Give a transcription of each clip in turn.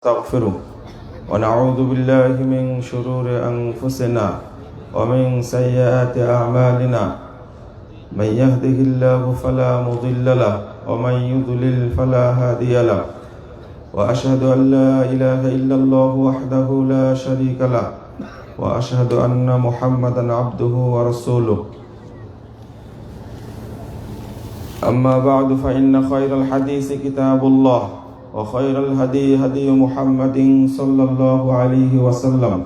نستغفره ونعوذ بالله من شرور أنفسنا ومن سيئات أعمالنا من يهده الله فلا مضل له ومن يضلل فلا هادي له وأشهد أن لا إله إلا الله وحده لا شريك له وأشهد أن محمدا عبده ورسوله أما بعد فإن خير الحديث كتاب الله وخير الهدي هدي محمد صلى الله عليه وسلم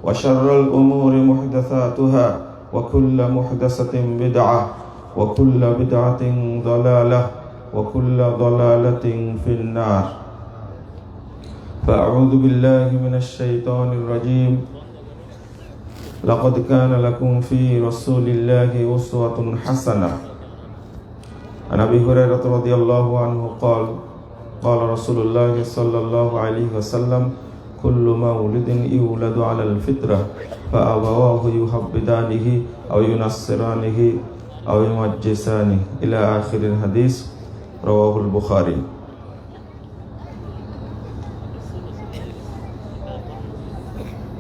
وشر الأمور محدثاتها وكل محدثة بدعة وكل بدعة ضلالة وكل ضلالة في النار فأعوذ بالله من الشيطان الرجيم لقد كان لكم في رسول الله أسوة حسنة عن أبي هريرة رضي الله عنه قال رسول الله صلى الله عليه وسلم كل مولد يولد على الفطرة فأبواه يهودانه أو ينصرانه أو يمجسانه إلى آخر الحديث رواه البخاري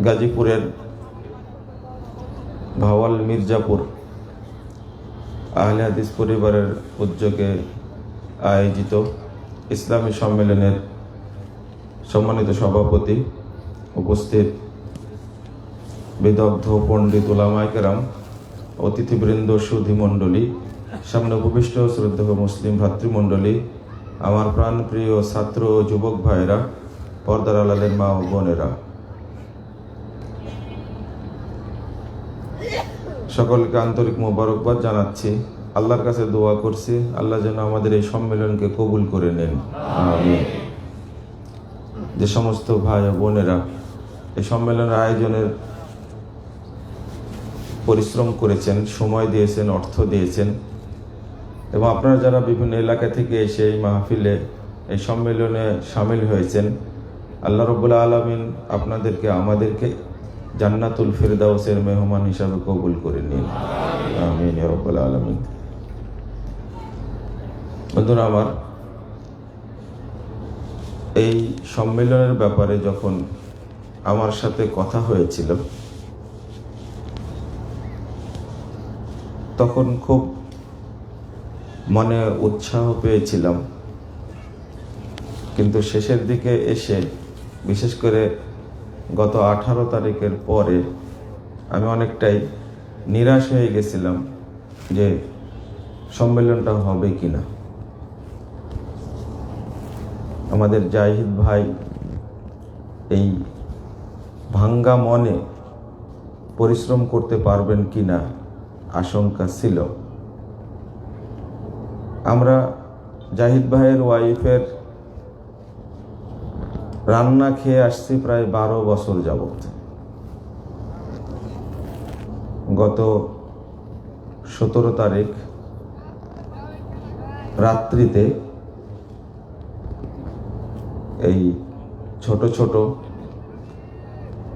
গাজীপুরের ভাওয়াল মির্জাপুর আহলে হাদিস পরিবারের উদ্যোগে আয়োজিত ইসলামী সম্মেলনের সম্মানিত সভাপতি, উপস্থিত বিদগ্ধ পণ্ডিত উলামায়ে কেরাম, অতিথিবৃন্দ, সুধী মণ্ডলী, সামনে উপবিষ্ট শ্রদ্ধেয় মুসলিম ভাতৃমণ্ডলী, আমার প্রাণপ্রিয় ছাত্র ও যুবক ভাইয়েরা, পর্দার আড়ালের মা ও বোনেরা, সকলকে আন্তরিক মোবারকবাদ জানাচ্ছি। আল্লাহর কাছে দোয়া করছি আল্লাহ যেন আমাদের এই সম্মেলনকে কবুল করে নেন, আমিন। যে সমস্ত ভাই ও বোনেরা এই সম্মেলনের আয়োজনের পরিশ্রম করেছেন, সময় দিয়েছেন, অর্থ দিয়েছেন, এবং আপনারা যারা বিভিন্ন এলাকা থেকে এসে এই মাহফিলে, এই সম্মেলনে সামিল হয়েছেন, আল্লাহ রাব্বুল আলামিন আপনাদেরকে, আমাদেরকে জান্নাতুল ফিরদাউসের মেহমান হিসাবে কবুল করে নিন, আমিন ইয়া রাব্বুল আলামিন। বন্ধুরা আমার, এই সম্মেলনের ব্যাপারে যখন আমার সাথে কথা হয়েছিল তখন খুব মনে উৎসাহ পেয়েছিলাম, কিন্তু শেষের দিকে এসে, বিশেষ করে গত 18 তারিখের পরে আমি অনেকটাই নিরাশ হয়ে গেছিলাম যে সম্মেলনটা হবে কিনা। আমাদের জাহিদ ভাই এই ভাঙ্গা মনে পরিশ্রম করতে পারবেন কিনা আশঙ্কা ছিল। আমরা জাহিদ ভাইয়ের ওয়াইফের রান্না খেয়ে আসছি প্রায় 12 বছর যাবত। গত 17 তারিখ রাত্রিতে এই ছোট ছোট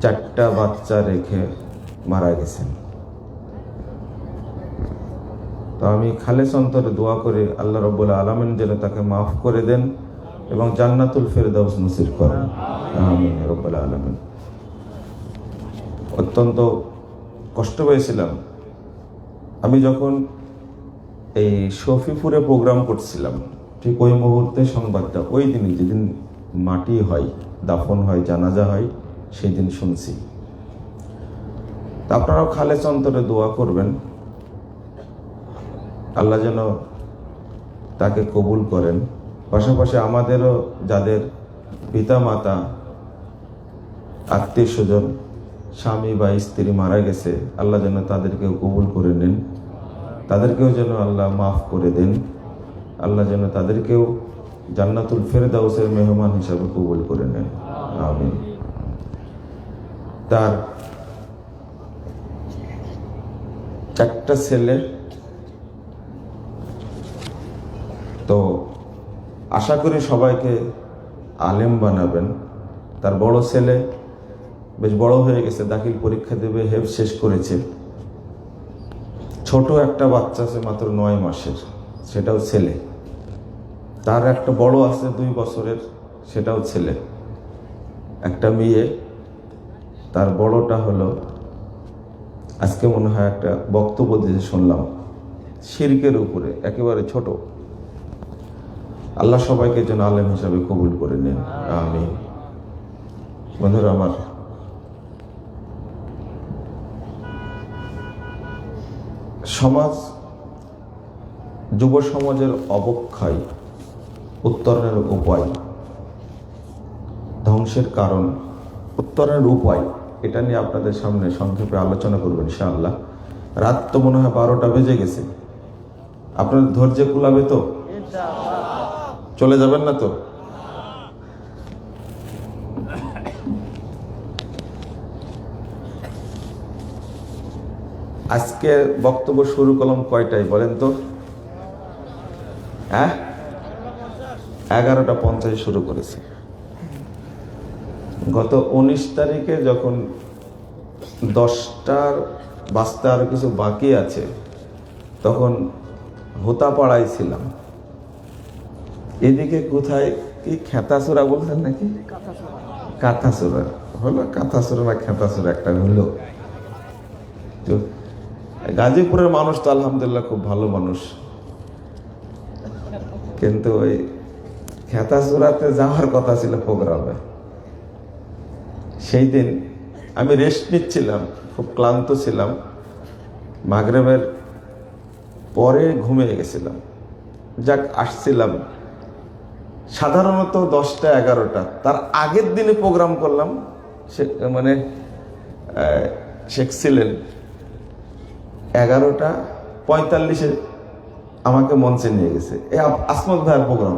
4টা বাচ্চা রেখে মারা গেছেন। তো আমি খালেস অন্তরে দোয়া করি আল্লাহ রাব্বুল আলামিন যেন তাকে মাফ করে দেন এবং জান্নাতুল ফিরদাউস নসিব করেন, আমিন ইয়া রাব্বুল আলামিন। অত্যন্ত কষ্ট পেয়েছিলাম আমি যখন এই শফিপুরে প্রোগ্রাম করছিলাম, ঠিক ওই মুহূর্তে সংবাদটা, ওই দিনই যেদিন মাটি হয়, দাফন হয়, জানাজা হয়, সেই দিন শুনছি। আপনারাও খালেস অন্তরে দোয়া করবেন আল্লাহ যেন তাকে কবুল করেন। পাশাপাশি আমাদেরও যাদের পিতা মাতা, আত্মীয় স্বজন, স্বামী বা স্ত্রী মারা গেছে, আল্লাহ যেন তাদেরকেও কবুল করে নেন, তাদেরকেও যেন আল্লাহ মাফ করে দেন, আল্লাহ যেন তাদেরকেও জান্নাতুল ফিরদাউসের মেহমান হিসাবে কবুল করে নেন, আমিন। তার 4টা ছেলে, তো আশা করি সবাইকে আলেম বানাবেন। তার বড় ছেলে বেশ বড় হয়ে গেছে, দাখিল পরীক্ষা দেবে, হেফজ শেষ করেছে। ছোট একটা বাচ্চা আছে মাত্র 9 মাসের, সেটাও ছেলে। তার একটা বড় আছে 2 বছরের, সেটাও ছেলে। একটা মেয়ে, তার বড়টা হলো আজকে মনে হয় একটা বক্তব্য দিয়ে শুনলাম শিরকের উপরে, একেবারে ছোট। আল্লাহ সবাইকে যেন আলেম হিসাবে কবুল করে নেন, আমিন। বন্ধুরা আমার, সমাজ, যুব সমাজের অবক্ষয় উত্তরণের উপায়, ধ্বংসের কারণ, উত্তরণের উপায়, এটা নিয়ে আপনাদের সামনে সংক্ষেপে আলোচনা করবো ইনশাআল্লাহ। রাত তো মনে হয় 12টা বেজে গেছে। আপনার ধৈর্য কুলাবে তো? চলে যাবেন না তো? আজকে বক্তব্য শুরু করলাম কয়টায় বলেন তো? 11:50 শুরু করেছে। গত 19 তারিখে যখন 10টার বাজতে আরো কিছু বাকি আছে, তখন হোতাপাড়ায় ছিলাম। এদিকে কোথায় কি খেতাসুরা বলছেন নাকি? কাঁথাসুরা হলো, কাঁথাসুরা না খেতাসুরা একটা হলো। তো গাজীপুরের মানুষ তো আলহামদুলিল্লাহ খুব ভালো মানুষ, কিন্তু ওই খেতাসুরাতে যাওয়ার কথা ছিল প্রোগ্রামে। সেই দিন আমি রেস্ট নিচ্ছিলাম, খুব ক্লান্ত ছিলাম, মাগরিবের পরে ঘুমিয়ে গেছিলাম। যাক, আসছিলাম সাধারণত 10টা 11টা, তার আগের দিনে প্রোগ্রাম করলাম, মানে শেখ ছিলেন 11:45 আমাকে মঞ্চে নিয়ে গেছে। এই আসমত ভাইয়ের প্রোগ্রাম,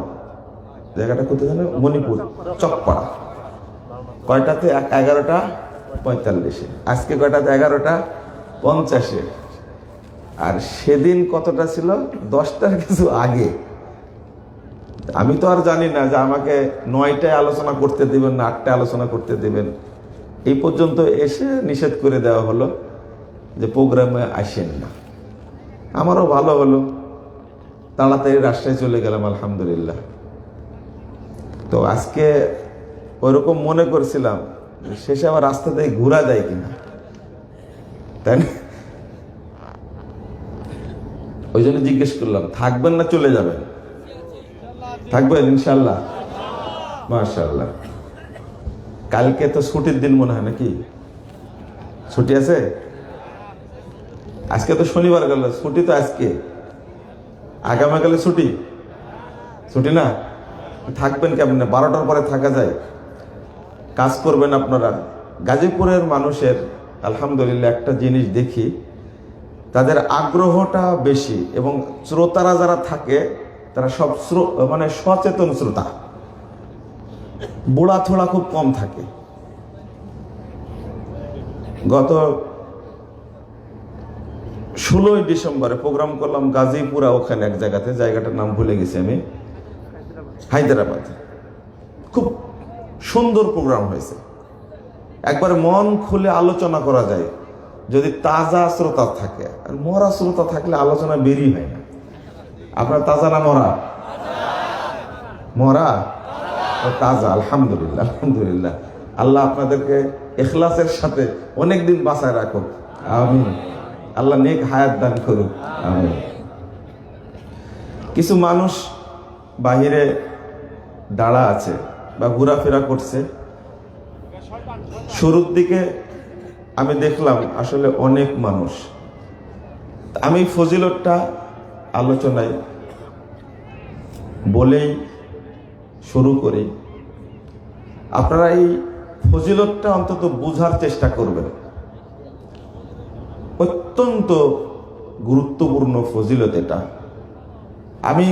জায়গাটা কোথায় জানো? মণিপুর, চকপাড়া। কয়টাতে? 11:45। আজকে কয়টাতে? 11:50। আর সেদিন কতটা ছিল? 10টার কিছু আগে। আমি তো আর জানি না যে আমাকে 9টায় আলোচনা করতে দিবেন না 8টায় আলোচনা করতে দিবেন। এই পর্যন্ত এসে নিষেধ করে দেওয়া হলো যে প্রোগ্রামে আসেন না। আমারও ভালো হলো, তাড়াতাড়ি রাস্তায় চলে গেলাম আলহামদুলিল্লাহ। তো আজকে ওইরকম মনে করছিলাম শেষে আবার রাস্তা দিয়ে ঘোরা যায় কিনা, তাই না? ওই জন্য জিজ্ঞেস করলাম, থাকবেন না চলে যাবেন? থাকবেন ইনশাল্লাহ, মাশাআল্লাহ। কালকে তো ছুটির দিন মনে হয় নাকি? ছুটি আছে? আজকে তো শনিবার গেল, ছুটি তো আজকে, আগামীকালে ছুটি। ছুটি না? থাকবেন কেমন? 12টার পরে থাকা যায়? কাজ করবেন আপনারা। গাজীপুরের মানুষের আলহামদুলিল্লাহ একটা জিনিস দেখি, তাদের আগ্রহটা বেশি, এবং শ্রোতারা যারা থাকে তারা সব মানে সচেতন শ্রোতা, বুড়া থোড়া খুব কম থাকে। গত 16ই ডিসেম্বরে প্রোগ্রাম করলাম গাজীপুরা, ওখানে এক জায়গাতে, জায়গাটার নাম ভুলে গেছি আমি, হায়দ্রাবাদ। খুব সুন্দর প্রোগ্রাম হয়েছে, একবারে মন খুলে আলোচনা করা যায় যদি তাজা শ্রোতা থাকে। আর মরা শ্রোতা থাকলে আলোচনা বেরিয়ে হয় না। আপনার তাজা না মরা? মরা ও তাজা, আলহামদুলিল্লাহ, আলহামদুলিল্লাহ। আল্লাহ আপনাদেরকে ইখলাসের সাথে অনেক দিন বাঁচায় রাখুক, আমিন। আল্লাহ নেক হায়াত দান করুক, আমিন। কিছু মানুষ বাহিরে দাঁড়া আছে বা ঘোরাফেরা করছে। শুরুর দিকে আমি দেখলাম আসলে অনেক মানুষ। আমি ফজিলতটা আলোচনায় বলেই শুরু করি। আপনারা এই ফজিলতটা অন্তত বোঝার চেষ্টা করবেন। অত্যন্ত গুরুত্বপূর্ণ ফজিলত এটা। আমি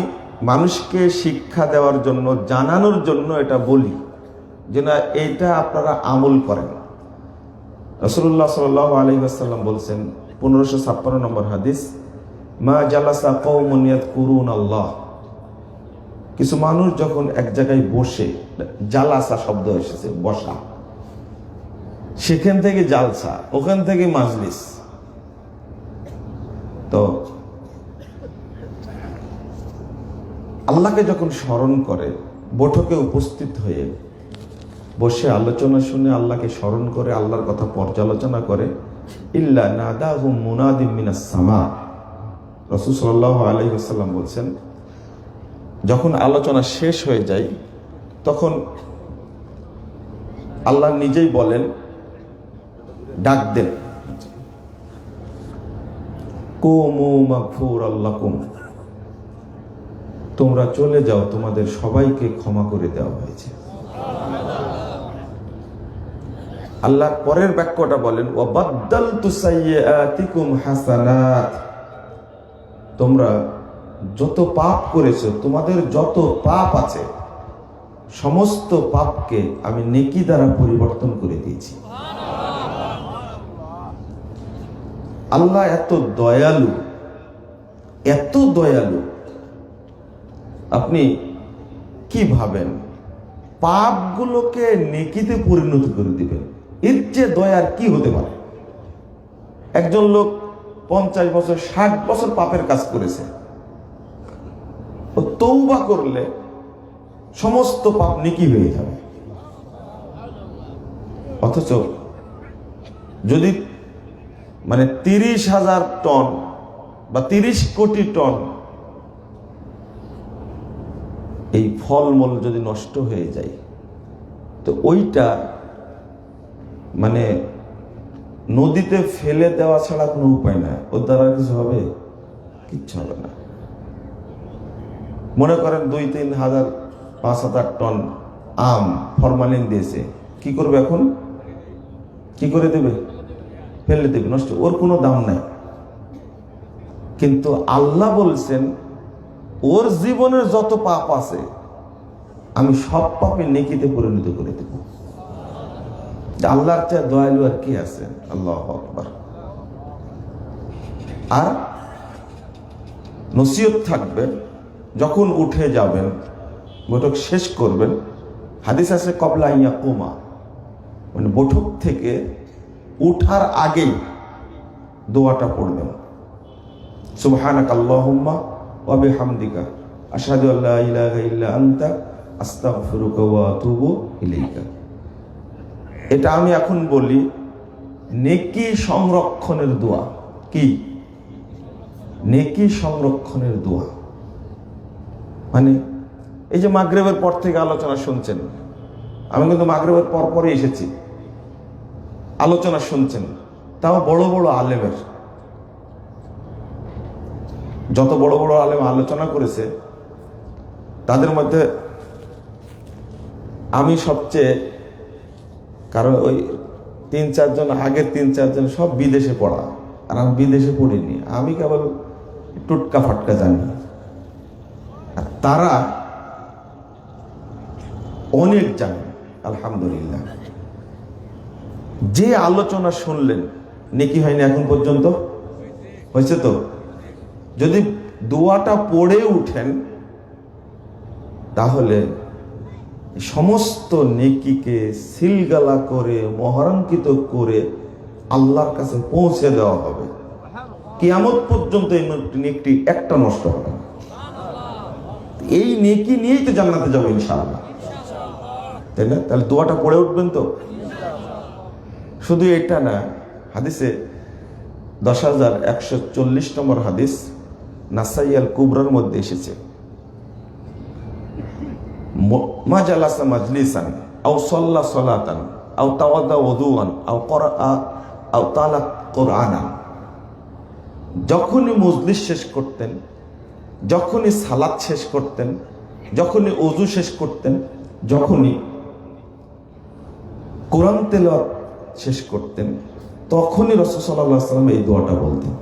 মানুষকে শিক্ষা দেওয়ার জন্য, জানানোর জন্য এটা বলি যে না, এটা আপনারা আমল করেন। রাসূলুল্লাহ সাল্লাল্লাহু আলাইহি ওয়াসাল্লাম বলছেন, 1556 নম্বর হাদিস, মা জালাসা কওমুন ইয়াযকুরুনাল্লাহ। কিছু মানুষ যখন এক জায়গায় বসে, জালাসা শব্দ এসেছে বসা, সেখান থেকে জালসা, ওখান থেকে মাজলিস। তো আল্লাহকে যখন স্মরণ করে বৈঠকে উপস্থিত হয়ে, বসে আলোচনা শুনে আল্লাহকে স্মরণ করে আল্লাহর কথা পর্যালোচনা করে, ইল্লা নাদাহুম মুনাদিম মিনাস সামা। রাসূল সাল্লাল্লাহু আলাইহি ওয়াসাল্লাম বলছেন, যখন আলোচনা শেষ হয়ে যায় তখন আল্লাহ নিজেই বলেন, ডাক দেন, কুমু মাগফুরাল লাকুম, তোমরা চলে যাও, তোমাদের সবাইকে ক্ষমা করে দেওয়া হয়েছে। আল্লাহ পরের বাক্যটা বলেন, ওয়া বাদদালতু সাইয়্যাতিকুম হাসানাত, তোমরা যত পাপ করেছো, তোমাদের যত পাপ আছে সমস্ত পাপকে আমি নেকি দ্বারা পরিবর্তন করে দিয়েছি। আল্লাহ এত দয়ালু, এত দয়ালু, আপনি কি ভাবেন পাপগুলোকে নেকিতে পরিণত করে দিবেন? এর যে দয়ার কি হতে পারে? একজন লোক 50 বছর 60 বছর পাপের কাজ করেছে, ও তওবা করলে সমস্ত পাপ নেকি হয়ে যাবে। অথচ যদি 30,000 টন বা 30 কোটি টন এই ফলমূল যদি নষ্ট হয়ে যায়, তো ওইটা নদীতে ফেলে দেওয়া ছাড়া কোনো উপায় না, ওর দ্বারা কিছু হবে? কিচ্ছু হবে না। মনে করেন 2-3 হাজার 5,000 টন আম ফরমালিন দিয়েছে, কি করবে এখন? কি করে দেবে? ফেলে দেবে, নষ্ট, ওর কোনো দাম নাই। কিন্তু আল্লাহ বলছেন, ওর জীবনের যত পাপ আছে আমি সব পাপে নেকিতে পরিণত করে দেব। আল্লাহর চেয়ে দয়ালু আর কি আছে? আল্লাহু আকবার। আর নসিহত থাকবে, যখন উঠে যাবেন, বৈঠক শেষ করবেন, হাদিস আছে কবলা ইয়াকুমা, বৈঠক থেকে উঠার আগেই দোয়াটা পড়বেন, সুবহানাকাল্লাহুম্মা ওয়া বিহামদিকা আশহাদু আল্লা ইলাহা ইল্লা আনতা আস্তাগফিরুকা ওয়া আতুবু ইলাইকা। এটা আমি এখন বলি নেকি সংরক্ষণের দোয়া। কি? নেকি সংরক্ষণের দোয়া। এই যে মাগরিবের পর থেকে আলোচনা শুনছেন, আমি কিন্তু মাগরিবের পর পরে এসেছি, আলোচনা শুনছেন, তাও বড় বড় আলেমের, যত বড় বড় আলেম আলোচনা করেছে তাদের মধ্যে আমি সবচেয়ে, কারণ ওই 3-4 জন, আগের 3-4 জন সব বিদেশে পড়া, আর আমি বিদেশে পড়িনি, আমি কেবল টুটকা ফাটকা জানি। আর তারা অনেক জানে, আলহামদুলিল্লাহ। যে আলোচনা শুনলেন, নেকি হয়নি এখন পর্যন্ত? হয়েছে তো? যদি দোয়াটা পড়ে উঠেন তাহলে সমস্ত নেকিকে সিলগালা করে, মহারাঙ্কিত করে আল্লাহর কাছে পৌঁছে দেওয়া হবে। কিয়ামত পর্যন্ত এই নেকি একটা নষ্ট হবে না। এই নেকি নিয়েই তো জান্নাতে যাবো ইনশাআল্লাহ, তাই না? তাহলে দোয়াটা পড়ে উঠবেন তো? শুধু এটা না, হাদিসে 10,140 নম্বর হাদিস নাসাই আল কুবরার মধ্যে এসেছে, মা জালাসা মাজলিসান আও সাল্লা সালাতান আও তাওয়াদা ওযুআন আও ক্বরাআ আও তালা কুরআনান, যখনই মজলিস শেষ করতেন, যখনই সালাত শেষ করতেন, যখনই ওযু শেষ করতেন, যখনই কোরআন তেলাওয়াত শেষ করতেন, তখনই রাসূল সাল্লাল্লাহু আলাইহি ওয়াসাল্লাম এই দোয়াটা বলতেন।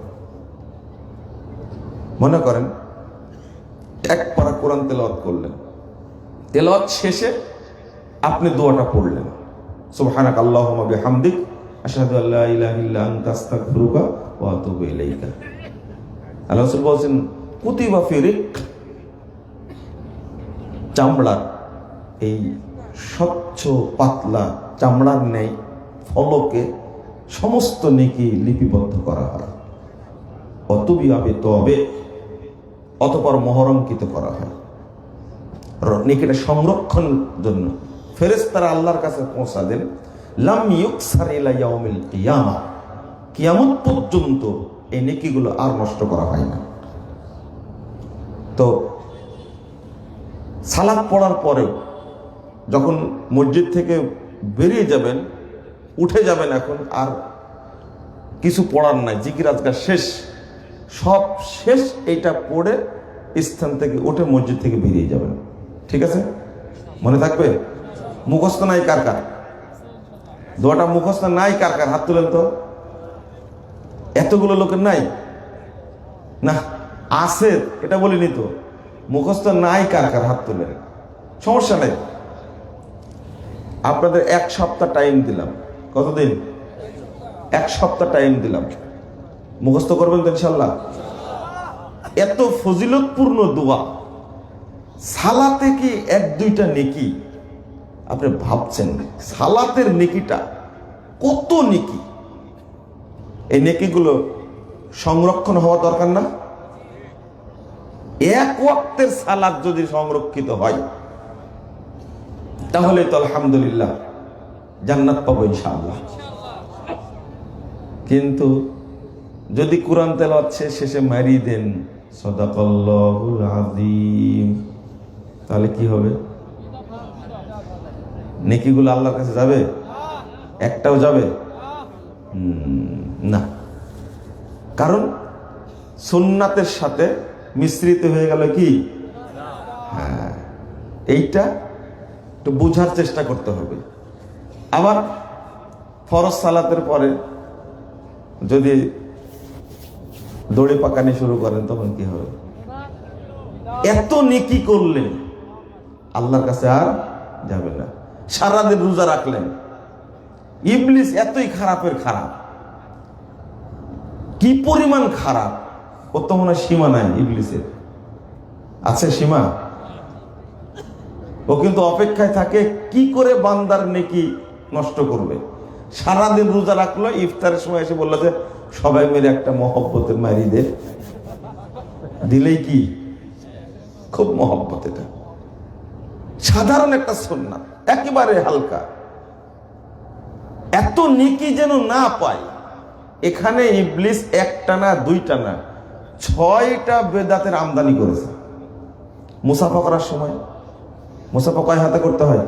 মনে করেন এক পারা কোরআন তেলাওয়াত করলেন, তেলাওয়াত শেষে আপনি দোয়াটা পড়লেন, সুবহানাকা আল্লাহুম্মা বিহামদিক আশহাদু আল্লা ইলাহা ইল্লা আনতা আস্তাগফিরুকা ওয়া আতুবু ইলাইকা। আল্লাহ রাসূল বলেন, কুতিবা ফি রিক, চামড়ার এই স্বচ্ছ পাতলা চামড়ার নেই ফলকে সমস্ত নেকি লিপিবদ্ধ করা হয়, অতবিয়াবে তবে অতঃপর মহরঙ্কিত করা হয়। নেকিটা সংরক্ষণের জন্য ফেরেশতারা আল্লাহর কাছে পৌঁছা দেন, লাম ইউকসার ইলা ইয়াউমিল কিয়ামা, কিয়ামত পর্যন্ত এই নেকিগুলো আর নষ্ট করা হয় না। তো সালাত পড়ার পরেও যখন মসজিদ থেকে বেরিয়ে যাবেন, উঠে যাবেন, এখন আর কিছু পড়ার নাই, জিকির আজকার শেষ, সব শেষ, এইটা পড়ে স্থান থেকে উঠে মসজিদ থেকে বেরিয়ে যাবেন। ঠিক আছে, মনে থাকবে? মুখস্থ নাই কার কার? দোয়াটা মুখস্থ নাই কার কার? হাত তুলেন তো। এতগুলো লোকের নাই না, আছে, এটা বলিনি তো। মুখস্থ নাই কার কার? হাত তুলেন। সমস্যা নেই, আপনাদের 1 সপ্তাহ টাইম দিলাম। কতদিন? 1 সপ্তাহ টাইম দিলাম, মুখস্থ করবেন তো ইনশাল্লাহ। এত ফজিলতপূর্ণ দোয়া, সালাতে কি 1-2টা নেকি? আপনি ভাবছেন সালাতের নেকিটা কত নেকি? এই নেকিগুলো সংরক্ষণ হওয়া দরকার না? এক ওয়াক্তের সালাত যদি সংরক্ষিত হয় তাহলে তো আলহামদুলিল্লাহ জান্নাত পাবো ইনশাআল্লাহ। কিন্তু যদি কোরআন তেলাওয়াত শেষে মারি দেন সাদাকাল্লাহুল আযীম, তাহলে কি হবে? নেকিগুলো আল্লাহর কাছে যাবে? একটাও যাবে না, কারণ সুন্নাতের সাথে মিশ্রিত হয়ে গেল কি? হ্যাঁ, এইটা একটু বোঝার চেষ্টা করতে হবে। আবার ফরজ সালাতের পরে যদি দড়ি পাকানি শুরু করেন তখন কি হবে? এত নেকি করলেন আল্লাহর কাছে আর যাবে না। সারাদিন রোজা রাখলেন, ইবলিস এতই খারাপের খারাপ, কি পরিমাণ খারাপ, ও তো মনে হয় সীমা নাই ইবলিসের। আছে সীমা? ও কিন্তু অপেক্ষায় থাকে কি করে বান্দার নেকি নষ্ট করবে। সারাদিন রোজা রাখলো, ইফতারের সময় এসে বললো যে সবাই মিলে একটা মহব্বতের মারি দে, দিলেই কি খুব মহব্বত। এটা সাধারণ একটা সুন্নাত, একেবারে হালকা। এত নেকি যেন না পায়, এখানে ইবলিস 1টা না 2টা না 6টা বেদাতের আমদানি করেছে। মুসাফা করার সময় মুসাফা কয় হাতে করতে হয়?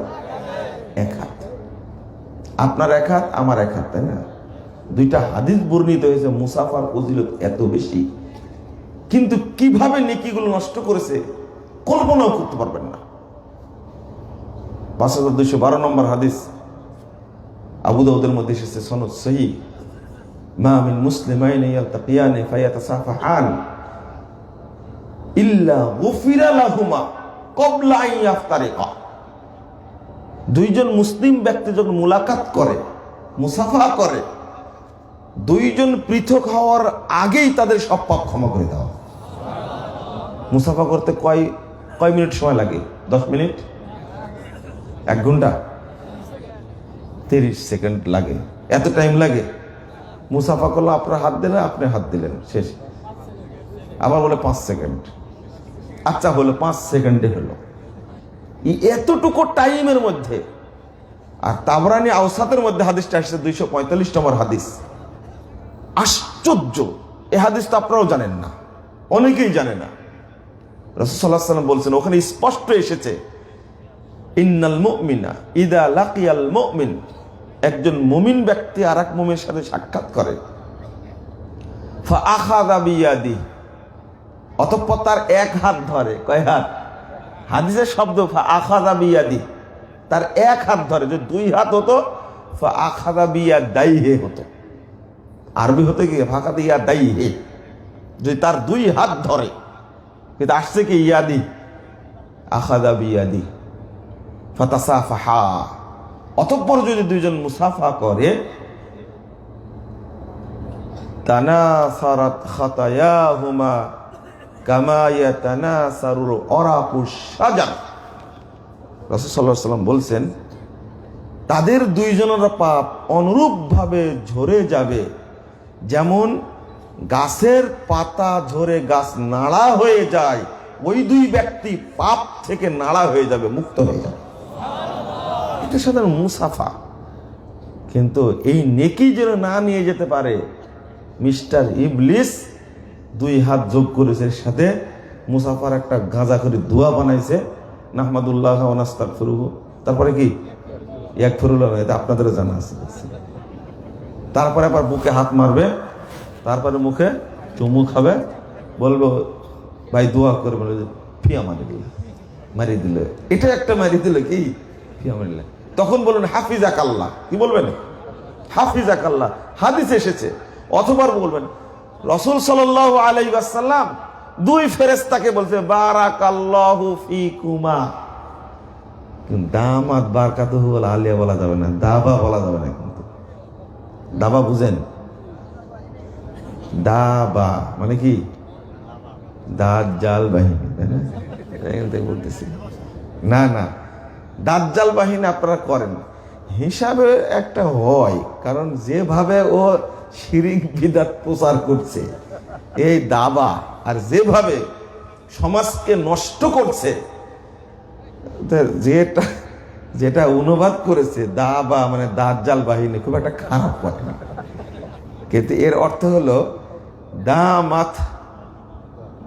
1 হাত। আপনার 1 হাত, আমার 1 হাত, তাই না? 2টা হাদিস বর্ণিত হয়েছে মুসাফার ফজিলত এত বেশি, কিন্তু কিভাবে নেকিগুলো নষ্ট করেছে কল্পনাও করতে পারবেন না। 5212 নম্বর হাদিস, আবু দাউদের মধ্যে এসেছে, সনদ সহিহ, মা মিন মুসলিমাইনি ইয়ালতাকিয়ানি ফায়াতাসাফাহান ইল্লা গুফিরা লাহুমা ক্বাবলা আন ইয়াফতারিকা। 2জন মুসলিম ব্যক্তি যখন মুলাকাত করে, মুসাফা করে, 2জন পৃথক হওয়ার আগেই তাদের সব পাপ ক্ষমা করে দেওয়া। মুসাফা করতে কয় মিনিট সময় লাগে? 10 মিনিট? 1 ঘন্টা? 30 সেকেন্ড লাগে। এত টাইম লাগে? মুসাফা করলো, আপনার হাত দিলেন, আপনি হাত দিলেন, শেষ। আবার বলে 5 সেকেন্ড। আচ্ছা হলো 5 সেকেন্ডে হলো। এতটুকু টাইমের মধ্যে। আর তাবরানি আওসাতের মধ্যে হাদিসটা আসছে 245 নম্বর হাদিস। আশ্চর্য, এই হাদিস তো আপনারাও জানেন না, অনেকেই জানে না। রাসূল সাল্লাল্লাহু আলাইহি ওয়াসাল্লাম বলছেন, ওখানে স্পষ্ট এসেছে, ইন্নাল মুমিনা ইদা লাকিয়াল মুমিন, একজন মুমিন ব্যক্তি আর এক মুমিনের সাথে সাক্ষাৎ করে, ফা আখাযা বিয়াদি, অতঃপর তার 1 হাত ধরে। কয় হাত? হাদিসের শব্দ ফা আখাযা বিয়াদি, তার 1 হাত ধরে। যদি 2 হাত হতো ফা আখাযা বিয়াদাইহি হতো, আরবি হতে গিয়ে ফাঁকা দিয়া দাইহি, যদি তার 2 হাত ধরে, কিন্তু আসছে কি ইয়াদি, আখাযা বিয়াদি ফাতাসাফাহা। অতঃপর যদি 2জন মুসাফা করে, তানাসারাত খাতায়াহুমা কামা ইয়াতানাসারুল ওরাকুশ শাজার। রাসূল সাল্লাল্লাহু আলাইহি ওয়াসাল্লাম বলছেন, তাদের 2জনের পাপ অনুরূপভাবে ঝরে যাবে, যেমন গাছের পাতা ঝরে গাছ নাড়া হয়ে যায়, ওই 2 ব্যক্তি পাপ থেকে নাড়া হয়ে যাবে, মুক্ত হয়ে যাবে। একটা সাধারণ মুসাফা, কিন্তু এই নেকি যেন না নিয়ে যেতে পারে, মিস্টার ইবলিস 2 হাত যোগ করেছে, এর সাথে মুসাফার একটা গাঁজা করে দোয়া বানাইছে, নাহমাদুল্লাহ ওয়া নাস্তাগফিরুহু, তারপরে কি ইয়াগফিরুল্লাহ, এটা আপনাদের জানা আছে। তারপরে আবার বুকে হাত মারবে, তারপরে মুখে চুমু খাবে, বলবো ভাই দোয়া করে, বলে ফিয়া মারি দিল, এটা একটা মারি দিল, কি ফিয়া মারিল। তখন বলবেন হাফিজাক আল্লাহ, কি বলবেন? হাফিজাক আল্লাহ, হাদিস এসেছে। অথবা বলবেন রাসূল সাল্লাল্লাহু আলাইহি ওয়াসাল্লাম 2 ফেরেশতাকে বলছে বারাকাল্লাহু ফিকুমা। কিন্তু দামাত বারাকাতুহু আলিয়া বলা যাবে না, দাবা বলা যাবে না। কিন্তু দাবা বুঝেন? দাবা মানে কি? দাজ্জাল বাহিনী, তাই না? বলতেছি না, না, দাজ্জাল বাহিনী আপনারা করেন হিসাবে একটা হয়, কারণ যেভাবে ও শিরিক বিদআত প্রচার করছে এই দাবা, আর যেভাবে সমাজকে নষ্ট করছে, যেটা অনুবাদ করেছে দাবা মানে দাজ্জাল বাহিনী, খুব একটা খারাপ কথা, কিন্তু এর অর্থ হলো দামাত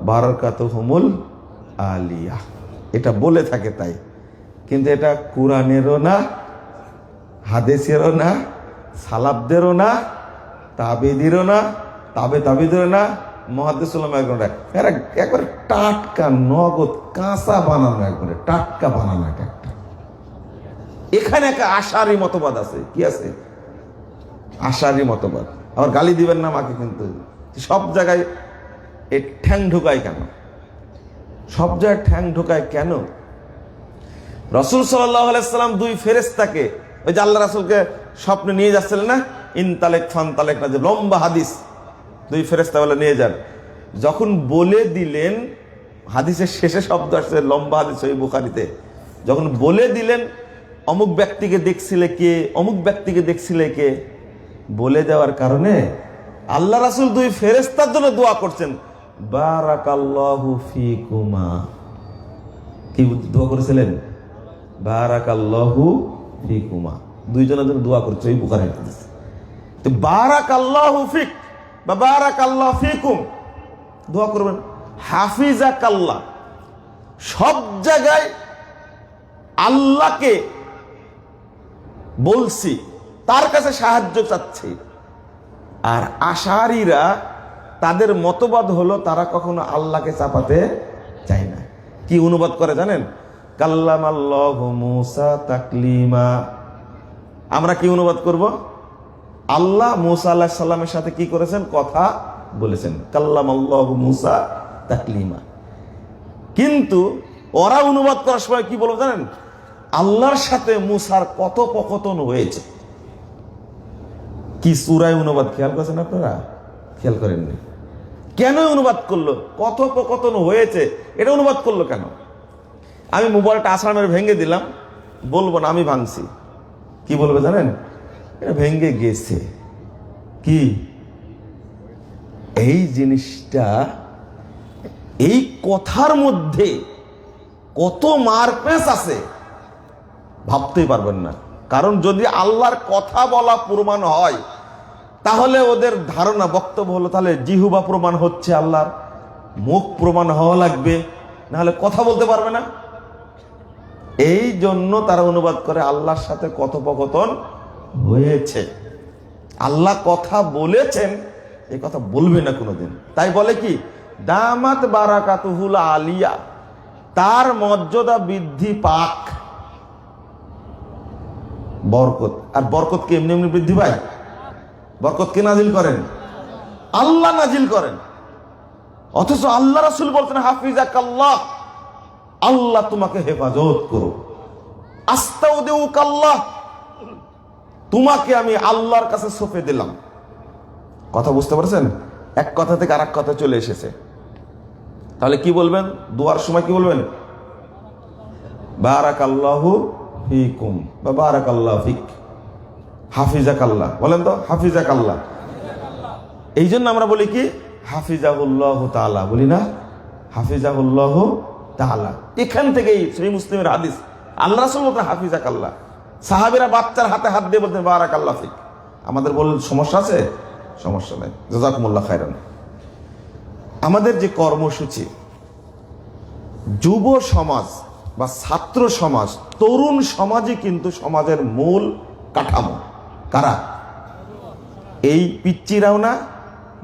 বারাকাতুহুমুল আলিয়া, এটা বলে থাকে তাই। কিন্তু এটা কোরআনেরও না, হাদিসেরও না, সালাফদেরও না, তাবেঈদেরও না, তাবেঈদেরও না, মুহাদ্দিসুল উলামারা, এরা একবারে টাটকা নগদ কাঁচা বানানো, একবারে টাটকা বানানো। একটা এখানে একটা আশারি মতবাদ আছে। কি আছে? আশারি মতবাদ। আবার গালি দিবেন না আমাকে, কিন্তু সব জায়গায় এই ঠ্যাং ঢুকায় কেন? সব জায়গায় ঠ্যাং ঢুকায় কেন? রাসূল সাল্লাল্লাহু আলাইহি সাল্লাম 2 ফেরেশতাকে, ওই যে আল্লাহ রাসূলকে স্বপ্নে নিয়ে যাচ্ছিলেন না, ইনতালেক ফানতালেক, না যে লম্বা হাদিস, 2 ফেরেশতা বলে নিয়ে যান, যখন বলে দিলেন, হাদিসের শেষে শব্দ আসছে, লম্বা হাদিস সহিহ বুখারীতে, যখন বলে দিলেন অমুক ব্যক্তিকে দেখছিলে কে, অমুক ব্যক্তিকে দেখছিলে কে, বলে দেওয়ার কারণে আল্লাহ রাসূল 2 ফেরেশতার জন্য দোয়া করছেন, বারাকাল্লাহু ফিকুমা। কি দোয়া করেছিলেন? বারাকাল্লাহু ফিকুমা, 2 জনের জন্য দোয়া করছে, এই বুখারীর হাদিস। তো বারাকাল্লাহু ফিক বা বারাকাল্লাহু ফিকুম দোয়া করবেন। হাফিজাকাল্লাহ, সব জায়গায় আল্লাহকে বলছি, তার কাছে সাহায্য চাচ্ছি। আর আশারীরা তাদের মতবাদ হলো তারা কখনো আল্লাহকে চাপাতে চায় না। কি অনুবাদ করে জানেন? কাল্লামাল্লাহু মূসা তাকলিমা। আমরা কি অনুবাদ করব? আল্লাহ মূসা আলাইহিস সালামের সাথে কি করেছেন? কথা বলেছেন। কাল্লামাল্লাহু মূসা তাকলিমা। কিন্তু ওরা অনুবাদ করার সময় কি বলবো জানেন? আল্লাহর সাথে মূসার কথোপকথন হয়েছে। কি সূরায় অনুবাদ খেয়াল করেছেন আপনারা? খেয়াল করেননি? কেন অনুবাদ করলো? কথোপকথন হয়েছে, এটা অনুবাদ করলো কেন? আমি মোবাইলটা আসামের ভেঙে দিলাম, বলবো না আমি ভাঙছি। কি বলবে জানেন? এটা ভেঙে গেছে। কি এই জিনিসটা, এই কথার মধ্যে কত মারপেচ আছে ভাবতেই পারবেন না। কারণ যদি আল্লাহর কথা বলা প্রমাণ হয়, তাহলে ওদের ধারণা বক্তব্য হলো তাহলে জিহুবা প্রমাণ হচ্ছে, আল্লাহর মুখ প্রমাণ হওয়া লাগবে, নাহলে কথা বলতে পারবে না। এই জন্য তারা অনুবাদ করে আল্লাহর সাথে কথোপকথন হয়েছে। আল্লাহ কথা বলেছেন, এই কথা বলবে না কোনোদিন। তাই বলে কি দামাত বারাকাতুহুল আলিয়া, তার মর্যাদা বৃদ্ধি পাক। বরকত, আর বরকত কি এমনি এমনি বৃদ্ধি পায়? বরকত কে নাজিল করেন? আল্লাহ নাজিল করেন। অথচ আল্লাহ রাসূল বলছেন হাফিজাকাল্লাহ, আল্লাহ তোমাকে হেফাজত করো। আস্তাউদিউকাল্লাহ, তোমাকে আমি আল্লাহর কাছে সঁপে দিলাম। কথা বুঝতে পারছেন? এক কথা থেকে আরেক কথা চলে এসেছে। তাহলে কি বলবেন দোয়ার সময়? কি বলবেন? বারাকাল্লাহু ফিকুম বা বারাকাল্লাহু ফিক, হাফিজাকাল্লাহ। বলেন তো হাফিজাকাল্লাহ। এই জন্য আমরা বলি কি হাফিজাহুল্লাহু তাআলা, বলি না হাফিজাহুল্লাহু তাআলা। এখান থেকেই সহিহ মুসলিমের হাদিস, আল্লাহ রাসূল বলেন হাফিজাকাল্লাহ, সাহাবীরা বাচ্চার হাতে হাত দিয়ে বলতেন বারাকাল্লাহ ফিক। আমাদের বললেন সমস্যা আছে? সমস্যা নাই, জাযাকুমুল্লাহ খায়রান। আমাদের যে কর্মসূচি, যুব সমাজ বা ছাত্র সমাজ, তরুণ সমাজই কিন্তু সমাজের মূল কাঠামো। কারা? এই পিচ্চিরাও না,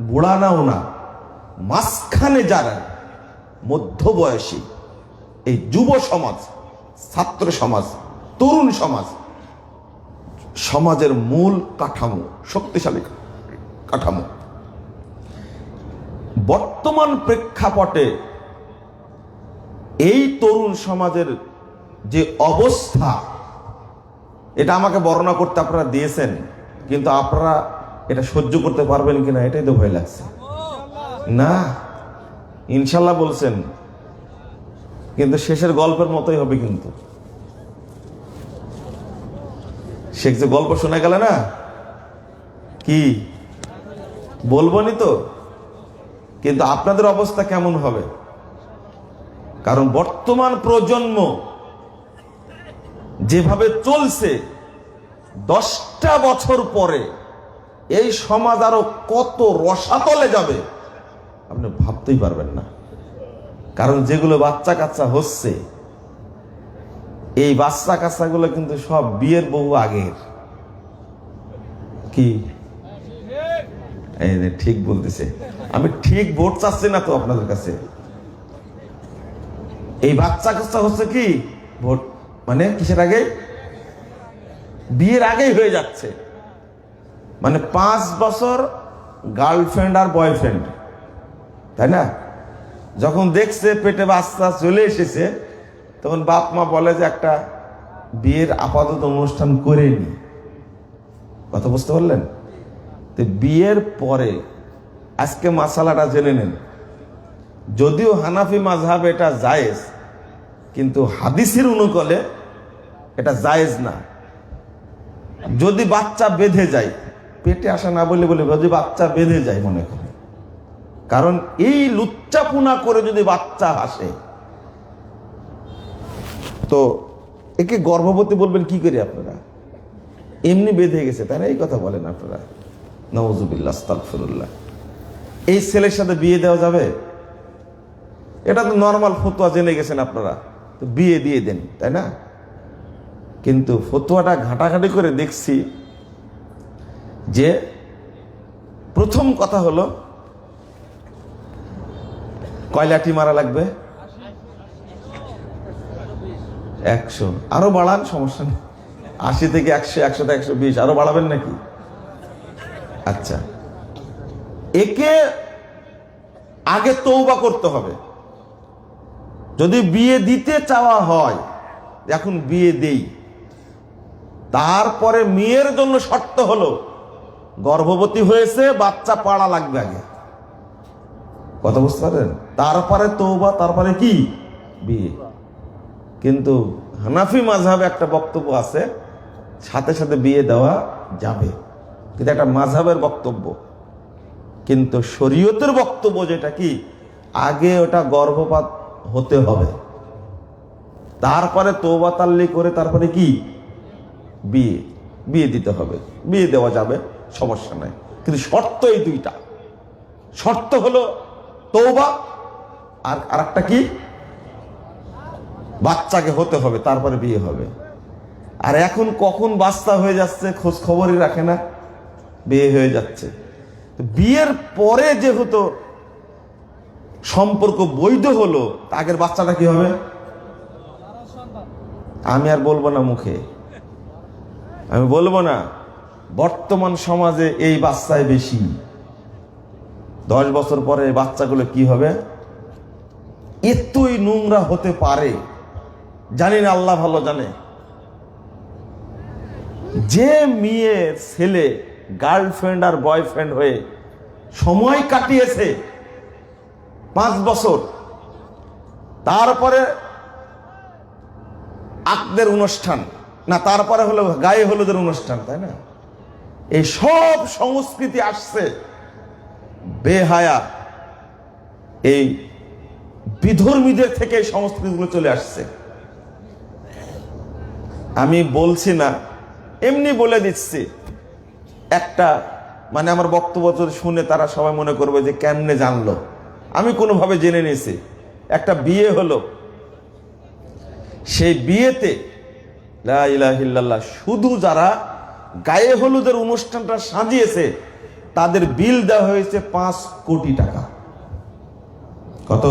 বুড়ানাও না, মাঝখানে যারা মধ্যবয়সী, এই যুব সমাজ, ছাত্র সমাজ, তরুণ সমাজ সমাজের মূল কাঠামো, শক্তিশালী কাঠামো। বর্তমান প্রেক্ষাপটে এই তরুণ সমাজের যে অবস্থা, এটা আমাকে বর্ণনা করতে আপনারা দিয়েছেন, কিন্তু আপনারা এটা সহ্য করতে পারবেন কিনা এটাই তো ভয় লাগছে। না, ইনশাল্লাহ বলছেন, কিন্তু শেষের গল্পের মতোই হবে। কিন্তু শেখ যে গল্প শোনা গেল না, কি বলবনি তো, কিন্তু আপনাদের অবস্থা কেমন হবে? কারণ বর্তমান প্রজন্ম যেভাবে চলছে, 10টা বছর পরে এই সমাজ আরো কত রসাতলে যাবে আপনি ভাবতেই পারবেন না। কারণ যেগুলো বাচ্চা কাচ্চা হচ্ছে, এই বাচ্চা কাচ্চাগুলো কিন্তু সব বিয়ের বহু আগের। কি এই যে ঠিক বলতেছে, আমি ঠিক ভোট চাচ্ছি না তো আপনাদের কাছে। এই বাচ্চা কাচ্চা হচ্ছে কি ভোট মানে কিসের আগে? বিয়ের আগেই হয়ে যাচ্ছে। মানে 5 বছর গার্লফ্রেন্ড আর বয়ফ্রেন্ড, তাই না? যখন দেখছে পেটে বাচ্চা চলে এসেছে, তখন বাপ মা বলে যে একটা বিয়ের আপাতত অনুষ্ঠান করে নি। কথা বুঝতে পারলেন? তো বিয়ের পরে আজকে মাসালাটা জেনে নেন। যদিও হানাফি মাযহাব এটা জায়েজ, কিন্তু হাদিসের অনুকূলে এটা জায়েজ না। যদি বাচ্চা বেঁধে যায়, পেটে আসা না বলে বলে যদি বাচ্চা বেঁধে যায় মনে করে, কারণ এই লুচ্চাপুনা করে যদি বাচ্চা আসে, তো একে গর্ভবতী বলবেন কি করে আপনারা? এমনি বেঁধে গেছে, তাই না? এই কথা বলেন আপনারা। নাউযুবিল্লাহ, আস্তাগফিরুল্লাহ। এই ছেলের সাথে বিয়ে দেওয়া যাবে? এটা তো নর্মাল ফতোয়া জেনে গেছেন আপনারা, তো বিয়ে দিয়ে দেন, তাই না? কিন্তু ফতোয়াটা ঘাটাঘাটি করে দেখছি যে প্রথম কথা হলো কয় লাঠি মারা লাগবে? 100। আরো বাড়ান, সমস্যা নেই। 80 থেকে 100, 100 থেকে 120, আরো বাড়াবেন নাকি? আচ্ছা, একে আগে তওবা করতে হবে। যদি বিয়ে দিতে চাওয়া হয়, এখন বিয়ে দেই, তারপরে মেয়ের জন্য শর্ত হলো গর্ভবতী হয়েছে, বাচ্চা পাড়া লাগবে আগে। কথা বুঝতে পারেন? তারপরে তওবা, তারপরে কি? বিয়ে। কিন্তু হানাফি মাযহাবে একটা বক্তব্য আছে, সাথে সাথে বিয়ে দেওয়া যাবে, কিন্তু একটা মাযহাবের বক্তব্য। কিন্তু শরীয়তের বক্তব্য যেটা কি, আগে ওটা গর্ভপাত হতে হবে, তারপরে তওবা তাল্লি করে তারপরে কি? বিয়ে। বিয়ে দিতে হবে, বিয়ে দেওয়া যাবে, সমস্যা নাই। কিন্তু শর্ত এই দুইটা। শর্ত হলো তওবা, আর আরেকটা কি? বাচ্চাকে হতে হবে, তারপরে বিয়ে হবে। আর এখন কখন বাচ্চা হয়ে যাচ্ছে খোঁজ খবরই রাখে না, বিয়ে হয়ে যাচ্ছে। বিয়ের পরে যেহেতু সম্পর্ক বৈধ হলো, আগের বাচ্চাটা কি হবে? আমি আর বলবো না মুখে, আমি বলবো না। বর্তমান সমাজে এই বাচ্চাই বেশি। 10 বছর পরে এই বাচ্চাগুলো কি হবে? এতই নোংরা হতে পারে জানি না, আল্লাহ ভালো জানে। যে মেয়ে ছেলে গার্লফ্রেন্ড আর বয়ফ্রেন্ড হয়ে সময় কাটিয়েছে 5 বছর, তারপরে আকদের অনুষ্ঠান না, তারপরে হলো গায়ে হলুদের অনুষ্ঠান, তাই না? এই সব সংস্কৃতি আসছে বেহায়া, এই বিধর্মীদের থেকে এই সংস্কৃতিগুলো চলে আসছে। আমি বলছি না, এমনি বলে দিচ্ছি। একটা মানে আমার বক্তব্য শুনে তারা সবাই মনে করবে যে কেমনে জানলো, আমি কোনোভাবে জেনে নিয়েছি। একটা বিয়ে হলো, সেই বিয়েতে লা ইলাহা ইল্লাল্লাহ, শুধু যারা গায়ে হলুদের অনুষ্ঠানটা সাজিয়েছে তাদের বিল দেওয়া হয়েছে 5 কোটি টাকা। কত?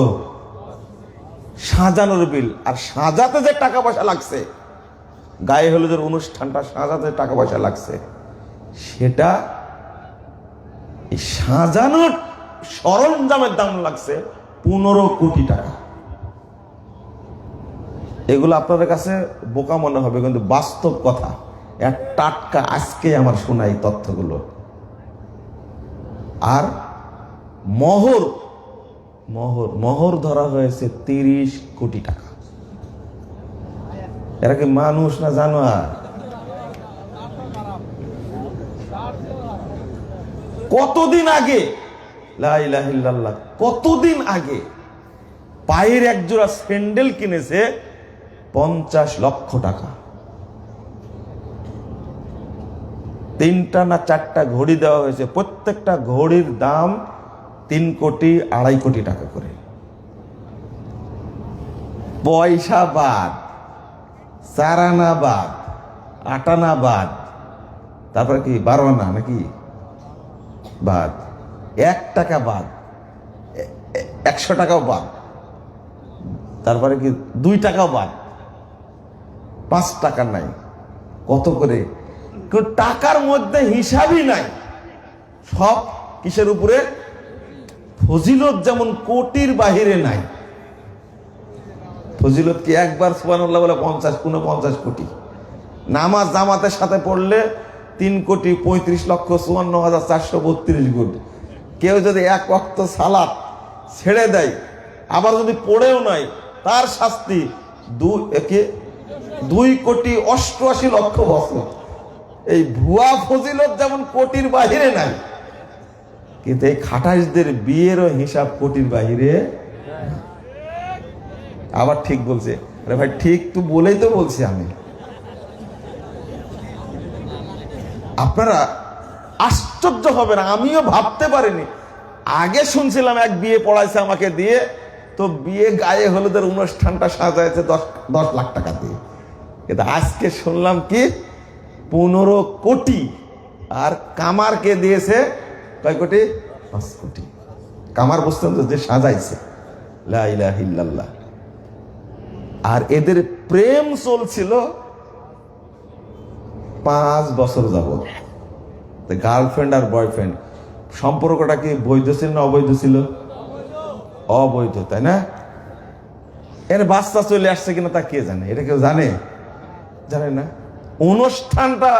সাজানোর বিল। আর সাজাতে যে টাকা পয়সা লাগছে, গায়ে হলুদের অনুষ্ঠানটা সাজাতে টাকা পয়সা লাগছে, সেটা সাজানোর সরঞ্জামের দাম লাগছে 15 কোটি টাকা। এগুলো আপনাদের কাছে বোকা মনে হবে, কিন্তু বাস্তব কথা। এক টাটকা আজকে আমার শোনা এই তথ্যগুলো। আর মোহর মোহর মোহর ধরা হয়েছে 30 কোটি টাকা। এরা কি মানুষ না জানোয়ার? কতদিন আগে, লা ইলাহা ইল্লাল্লাহ, কতদিন আগে পায়ের একজোড়া স্যান্ডেল কিনেছে 50 লক্ষ টাকা। 3টা না 4টা ঘড়ি দেওয়া হয়েছে, প্রত্যেকটা ঘড়ির দাম 3 কোটি 2.5 কোটি টাকা করে। পয়সা বাদ, 4 আনা বাদ, 8 আনা বাদ, তারপরে কি 12 আনা নাকি বাদ, 1 টাকা বাদ, 100 টাকাও বাদ, তারপরে কি 2 টাকাও বাদ, 5 টাকা নাই। কত করে? টাকার মধ্যে হিসাবই নাই। সব কিসের উপরে? ফজিলত যেমন কোটির বাহিরে নাই। ফজিলত কি একবার সুবহানাল্লাহ বলে 50 কোটি। নামাজ জামাতের সাথে পড়লে 3 কোটি 35 লক্ষ 54,432 কোটি। কেউ যদি 1 ওয়াক্ত সালাত ছেড়ে দেয়, আবার যদি পড়েও নাই, তার শাস্তি 2 কোটি 88 লক্ষ বছর। এই ভুয়া ফজিলত যেমন কোটির বাহিরে নাই, কিন্তু এই খাটাইশদের বিয়েরও হিসাব কোটির বাহিরে। আবার ঠিক বলছে। আরে ভাই, ঠিক তো বলেই তো বলছি আমি। আপনারা আশ্চর্য হবেন, আমিও ভাবতে পারিনি। আগে শুনছিলাম এক বিয়ে পড়াইছে আমাকে দিয়ে, তো বিয়ে গায়ে হলুদের অনুষ্ঠানটা সাজাইছে 10 লাখ টাকা দিয়ে। কিন্তু আজকে শুনলাম কি 15 কোটি। আর কামারকে দিয়েছে কয় কোটি? 5 কোটি। কামার বুঝতেন তো, যে সাজাইছে। লা ইলাহা ইল্লাল্লাহ। আর এদের প্রেম চলছিল 5 বছর যাবত। গার্লফ্রেন্ড আর বয়ফ্রেন্ড সম্পর্কটা কি বৈধ ছিল না অবৈধ ছিল? অবৈধ, তাই না? এর বাচ্চা চলে আসছে কিনা তা কে জানে? এটা কেউ জানে? জানে না। অনুষ্ঠানটা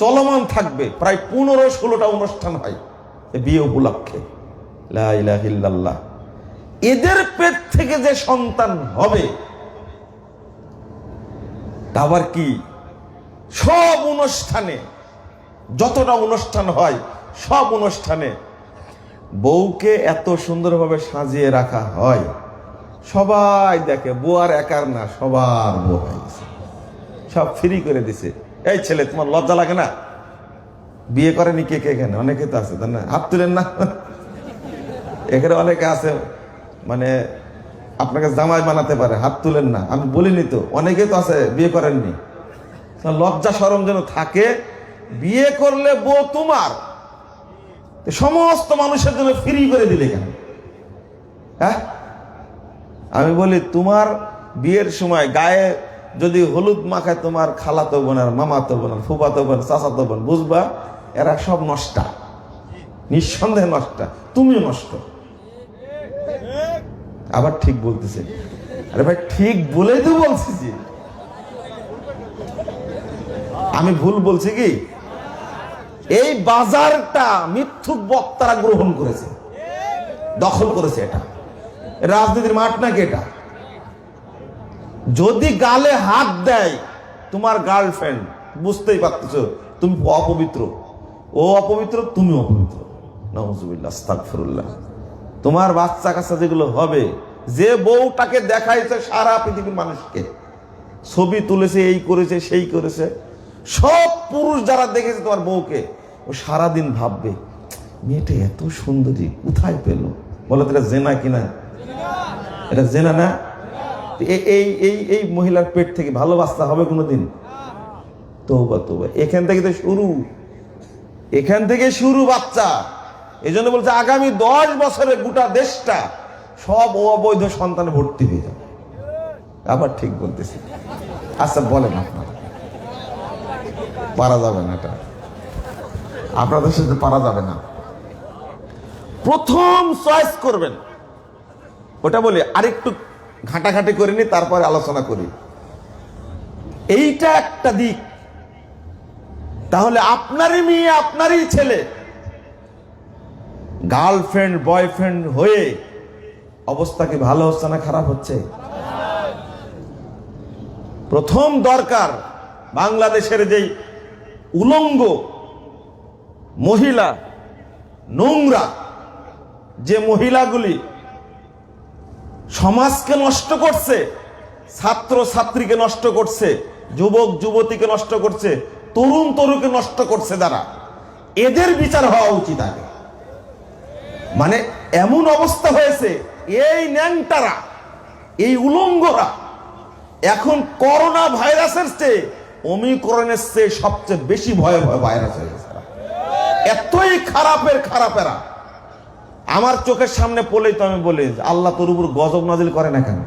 চলমান থাকবে, প্রায় 15-16টা অনুষ্ঠান হয় বিয়ে উপলক্ষে। লা ইলাহা ইল্লাল্লাহ। এদের পেট থেকে যে সন্তান হবে, আবার কি সব অনুষ্ঠানে, যতটা অনুষ্ঠান হয় সব অনুষ্ঠানে বউকে এত সুন্দরভাবে সাজিয়ে রাখা হয়, সবাই দেখে। বউ আর একার না, সবার বউ হয়ে গেছে। সব ফ্রি করে দিছে। এই ছেলে, তোমার লজ্জা লাগে না? বিয়ে করেনি কে কে? এখানে অনেকে তো আছে, তাই না? হাত তুলেন না। এখানে অনেকে আছে, মানে আপনাকে জামাই বানাতে পারে, হাত তুলেন না। আমি বলিনি তো, অনেকে তো আছে বিয়ে করেননি। লজ্জা শরম যেন থাকে। বিয়ে করলে বউ তোমার, সমস্ত মানুষের জন্য ফ্রি করে দিলে কেন? হ্যাঁ, আমি বলি, তোমার বিয়ের সময় গায়ে যদি হলুদ মাখায় তোমার খালাতো বোন আর মামাতো বোন আর ফুফাতো বোন চাচাতো বোন, বুঝবা এরা সব নষ্টা, নিঃসন্দেহে নষ্টা। তুমিও নষ্ট। আবার ঠিক বলতেছে। আরে ভাই, ঠিক বলেই তো বলছি যে, আমি ভুল বলছি কি? এই বাজারটা মিথ্যুক বক্তারা গ্রহণ করেছে, দখল করেছে। এটা রাজনীতির মাঠ নাকি? এটা যদি গালে হাত দেয় তোমার গার্লফ্রেন্ড, বুঝতেই পারতেছো তুমি অপবিত্র, ও অপবিত্র, তুমি অপবিত্র। নাউজুবিল্লাহ, আস্তাগফিরুল্লাহ। তোমার বাচ্চা কাচ্চা যেগুলো হবে, যে বউটাকে দেখাইছে সারা পৃথিবীর মানুষকে, ছবি তুলেছে, এই করেছে সেই করেছে। সব পুরুষ যারা দেখেছে তোমার বউকে, ও সারাদিন ভাববে মেয়েটা এত সুন্দরী কোথায় পেল? বলো তো এটা জেনা কিনা? এটা জেনা না? এই এই এই মহিলার পেট থেকে ভালো বাচ্চা হবে কোনোদিন? তওবা তওবা। এখান থেকে তো শুরু, এখান থেকে শুরু বাচ্চা। এই জন্য বলছে আগামী 10 বছরে গোটা দেশটা সব অবৈধ সন্তানে ভর্তি হয়ে যাবে। আবার ঠিক বলতেছি? আচ্ছা বলেন, আপনারা পারা যাবে না, এটা আপনাদের সাথে পারা যাবে না। প্রথম চয়েস করবেন, ওটা বলি আরেকটু ঘাটাঘাটি করে নি, তারপরে আলোচনা করি। এইটা একটা দিক। তাহলে আপনারই মেয়ে, আপনারই ছেলে গার্লফ্রেন্ড বয়ফ্রেন্ড হয়ে অবস্থা কি ভালো হচ্ছে না খারাপ হচ্ছে? প্রথম দরকার বাংলাদেশের যেই উলঙ্গ মহিলা, নোংরা যে মহিলাগুলি সমাজকে নষ্ট করছে, ছাত্র ছাত্রীকে নষ্ট করছে, যুবক যুবতীকে নষ্ট করছে, তরুণ তরুণকে নষ্ট করছে, যারা এদের বিচার হওয়া উচিত আগে। মানে এমন অবস্থা হয়েছে, এই ন্যাংটারা, এই উলঙ্গরা এখন করোনা ভাইরাসের চেয়ে ওমিক্রনের চেয়ে সবচেয়ে বেশি ভয়াবহ ভাইরাস হয়ে গেছে। এতই খারাপের খারাপেরা আমার চোখের সামনে পড়লেই তো আমি বলি আল্লাহ তোর উপর গজব নাজিল করে না কেন?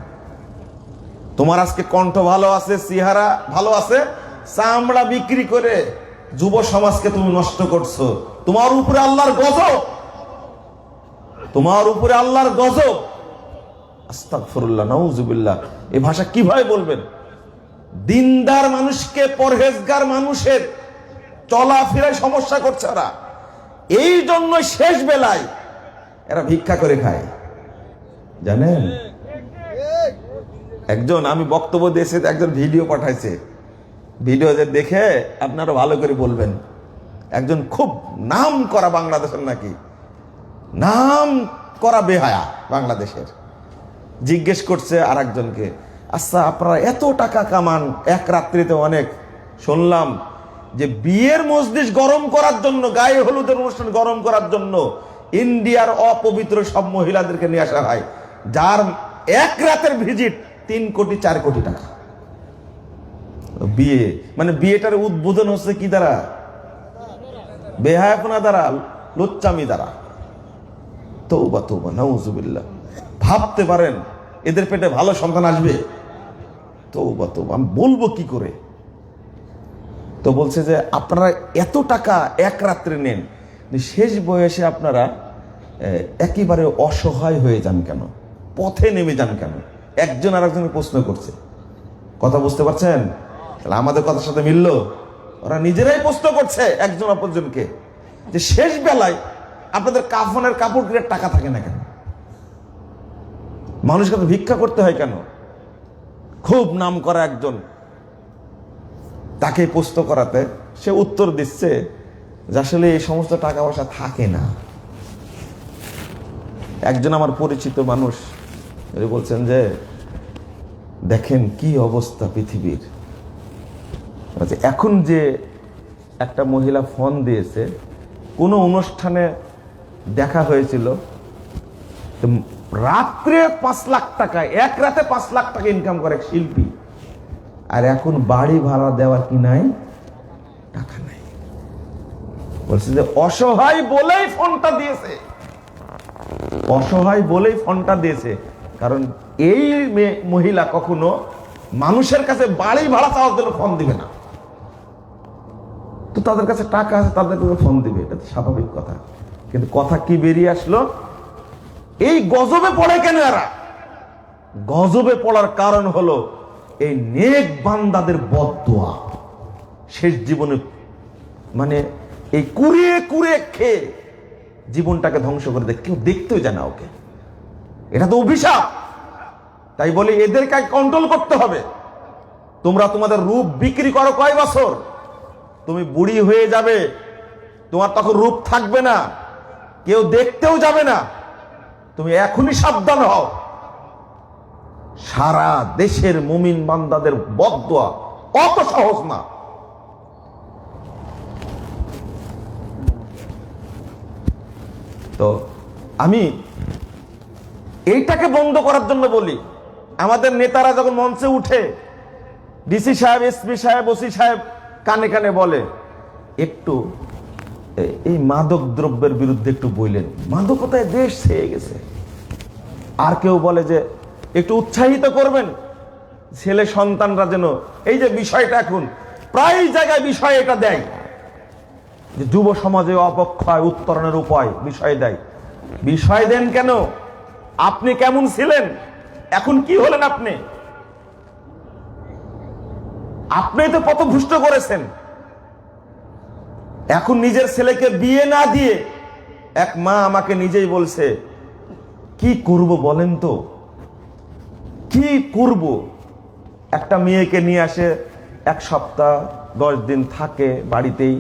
তোমার আজকে কণ্ঠ ভালো আছে, চেহারা ভালো আছে, চামড়া বিক্রি করে যুব সমাজকে তুমি নষ্ট করছো। তোমার উপরে আল্লাহর গজব, তোমার উপরে আল্লাহর গজব। আস্তাগফিরুল্লাহ, নাউজুবিল্লাহ। এই ভাষা কিভাবে বলবেন? দিনদার মানুষকে, পরহেজগার মানুষের চলাফেরায় সমস্যা করছে এরা। এই জন্য শেষ বেলায় এরা ভিক্ষা করে খায়, জানেন? একজন, আমি বক্তব্য দিয়েছি, একজন ভিডিও পাঠাইছে, ভিডিও যে দেখে আপনারা ভালো করে বলবেন। একজন খুব নাম করা বাংলাদেশের, নাকি নাম করা বেহায়া বাংলাদেশের, জিজ্ঞেস করছে আর একজনকে, আচ্ছা আপনারা এত টাকা কামান এক রাত্রিতে, অনেক শুনলাম যে বিয়ের মজলিস গরম করার জন্য, গায়ে হলুদের অনুষ্ঠান গরম করার জন্য ইন্ডিয়ার অপবিত্র সব মহিলাদেরকে নিয়ে আসা হয়, যার এক রাতের ভিজিট 3 কোটি 4 কোটি টাকা। বিয়ে মানে বিয়েটার উদ্বোধন হচ্ছে কি দ্বারা? বেহায়াপনা দ্বারা, লুচ্চামি দ্বারা। তওবা তওবা, নাউজুবিল্লাহ। ভাবতে পারেন এদের পেটে ভালো সন্তান আসবে? তওবা তওবা, আমি বলবো কি করে? তো বলছে যে আপনারা এত টাকা এক রাত্রে নেন, শেষ বয়সে আপনারা একেবারে অসহায় হয়ে যান কেন, পথে নেমে যান কেন? একজন আর একজনের প্রশ্ন করছে। কথা বুঝতে পারছেন? তাহলে আমাদের কথার সাথে মিলল? ওরা নিজেরাই প্রশ্ন করছে একজন অপরজনকে যে শেষ বেলায় আপনাদের কাফনের কাপড় কিনে টাকা থাকে না কেন? মানুষকে তো ভিক্ষা করতে হয় কেন? খুব নাম করা একজন, তাকে প্রশ্ন করাতে সে উত্তর দিচ্ছে যে আসলে এই সমস্ত টাকা পয়সা থাকে না। একজন আমার পরিচিত মানুষ বলছেন যে দেখেন কি অবস্থা পৃথিবীর। এখন যে একটা মহিলা ফোন দিয়েছে, কোনো অনুষ্ঠানে দেখা হয়েছিল, রাত্রে 5 লাখ টাকা, এক রাতে 5 লাখ টাকা ইনকাম করে এক শিল্পী, আর এখন বাড়ি ভাড়া দেওয়ার কি নাই, টাকা নাই। বলছে যে অসহায় বলেই ফোনটা দিয়েছে, অসহায় বলেই ফোনটা দিয়েছে। কারণ এই মহিলা কখনো মানুষের কাছে বাড়ি ভাড়া চাওয়ার জন্য ফোন দিবে না। তো তাদের কাছে টাকা আছে, তাদের কাছে ফোন দিবে, এটা তো স্বাভাবিক কথা। কিন্তু কথা কি বেরিয়ে আসলো? এই গজবে পড়ে কেন এরা? গজবে পড়ার কারণ হলো এই নেক বান্দাদের বদদোয়া। শেষ জীবনে মানে এই কুড়িয়ে কুড়িয়ে খেয়ে জীবনটাকে ধ্বংস করে দেয়, কেউ দেখতেও যায় না ওকে। এটা তো অভিশাপ। তাই বলি এদেরকে কন্ট্রোল করতে হবে। তোমরা তোমাদের রূপ বিক্রি করো কয় বছর? তুমি বুড়ি হয়ে যাবে, তোমার তখন রূপ থাকবে না, কেউ দেখতেও যাবে না। তুমি এখনই সাবধান হও। সারা দেশের মুমিন বান্দাদের বদদোয়া অত সহজ না। তো আমি এইটাকে বন্ধ করার জন্য বলি, আমাদের নেতারা যখন মঞ্চে উঠে ডিসি সাহেব, এসপি সাহেব, ওসি সাহেব কানে কানে বলে একটু এই মাদক দ্রব্যের বিরুদ্ধে একটু বললেন, মাদকতায় দেশ ছেয়ে গেছে। আর কেউ বলে যে একটু উৎসাহিত করবেন ছেলে সন্তানরা যেন এই যে বিষয়টা এখন প্রায় জায়গায় বিষয় এটা দেয় যে যুব সমাজে অপক্ষয় উত্তরণের উপায় বিষয় দেয়। বিষয় দেন কেন? আপনি কেমন ছিলেন, এখন কি হলেন? আপনি তো পথভ্রষ্ট করেছেন। এখন নিজের ছেলেকে বিয়ে না দিয়ে এক মা আমাকে নিজেই বলছে কি করব বলেন তো, কি করব? একটা মেয়েকে নিয়ে আসে, 1 সপ্তাহ 10 দিন থাকে বাড়িতেই,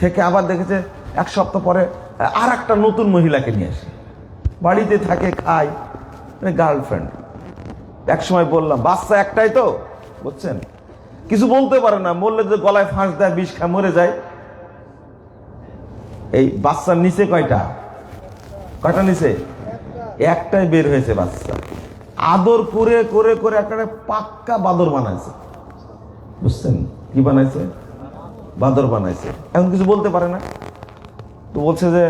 থেকে আবার দেখেছে 1 সপ্তাহ পরে আর একটা নতুন মহিলাকে নিয়ে আসে, বাড়িতে থাকে, খায়, গার্লফ্রেন্ড। এক সময় বললাম বাচ্চা একটাই তো, বুঝছেন, কিছু বলতে পারে না, বললে যে গলায় ফাঁস দেয়, বিষ খায়, মরে যায়। এই বাচ্চার নিচে কয়টা নিচে? একটাই বের হয়েছে বাচ্চা। আদর করে করে করে একটা পাক্কা বাদর বানাইছে, বুঝছেন? কি বানাইছে? বাদর বানাইছে। এখন কিছু বলতে পারে না। তো বলছে যে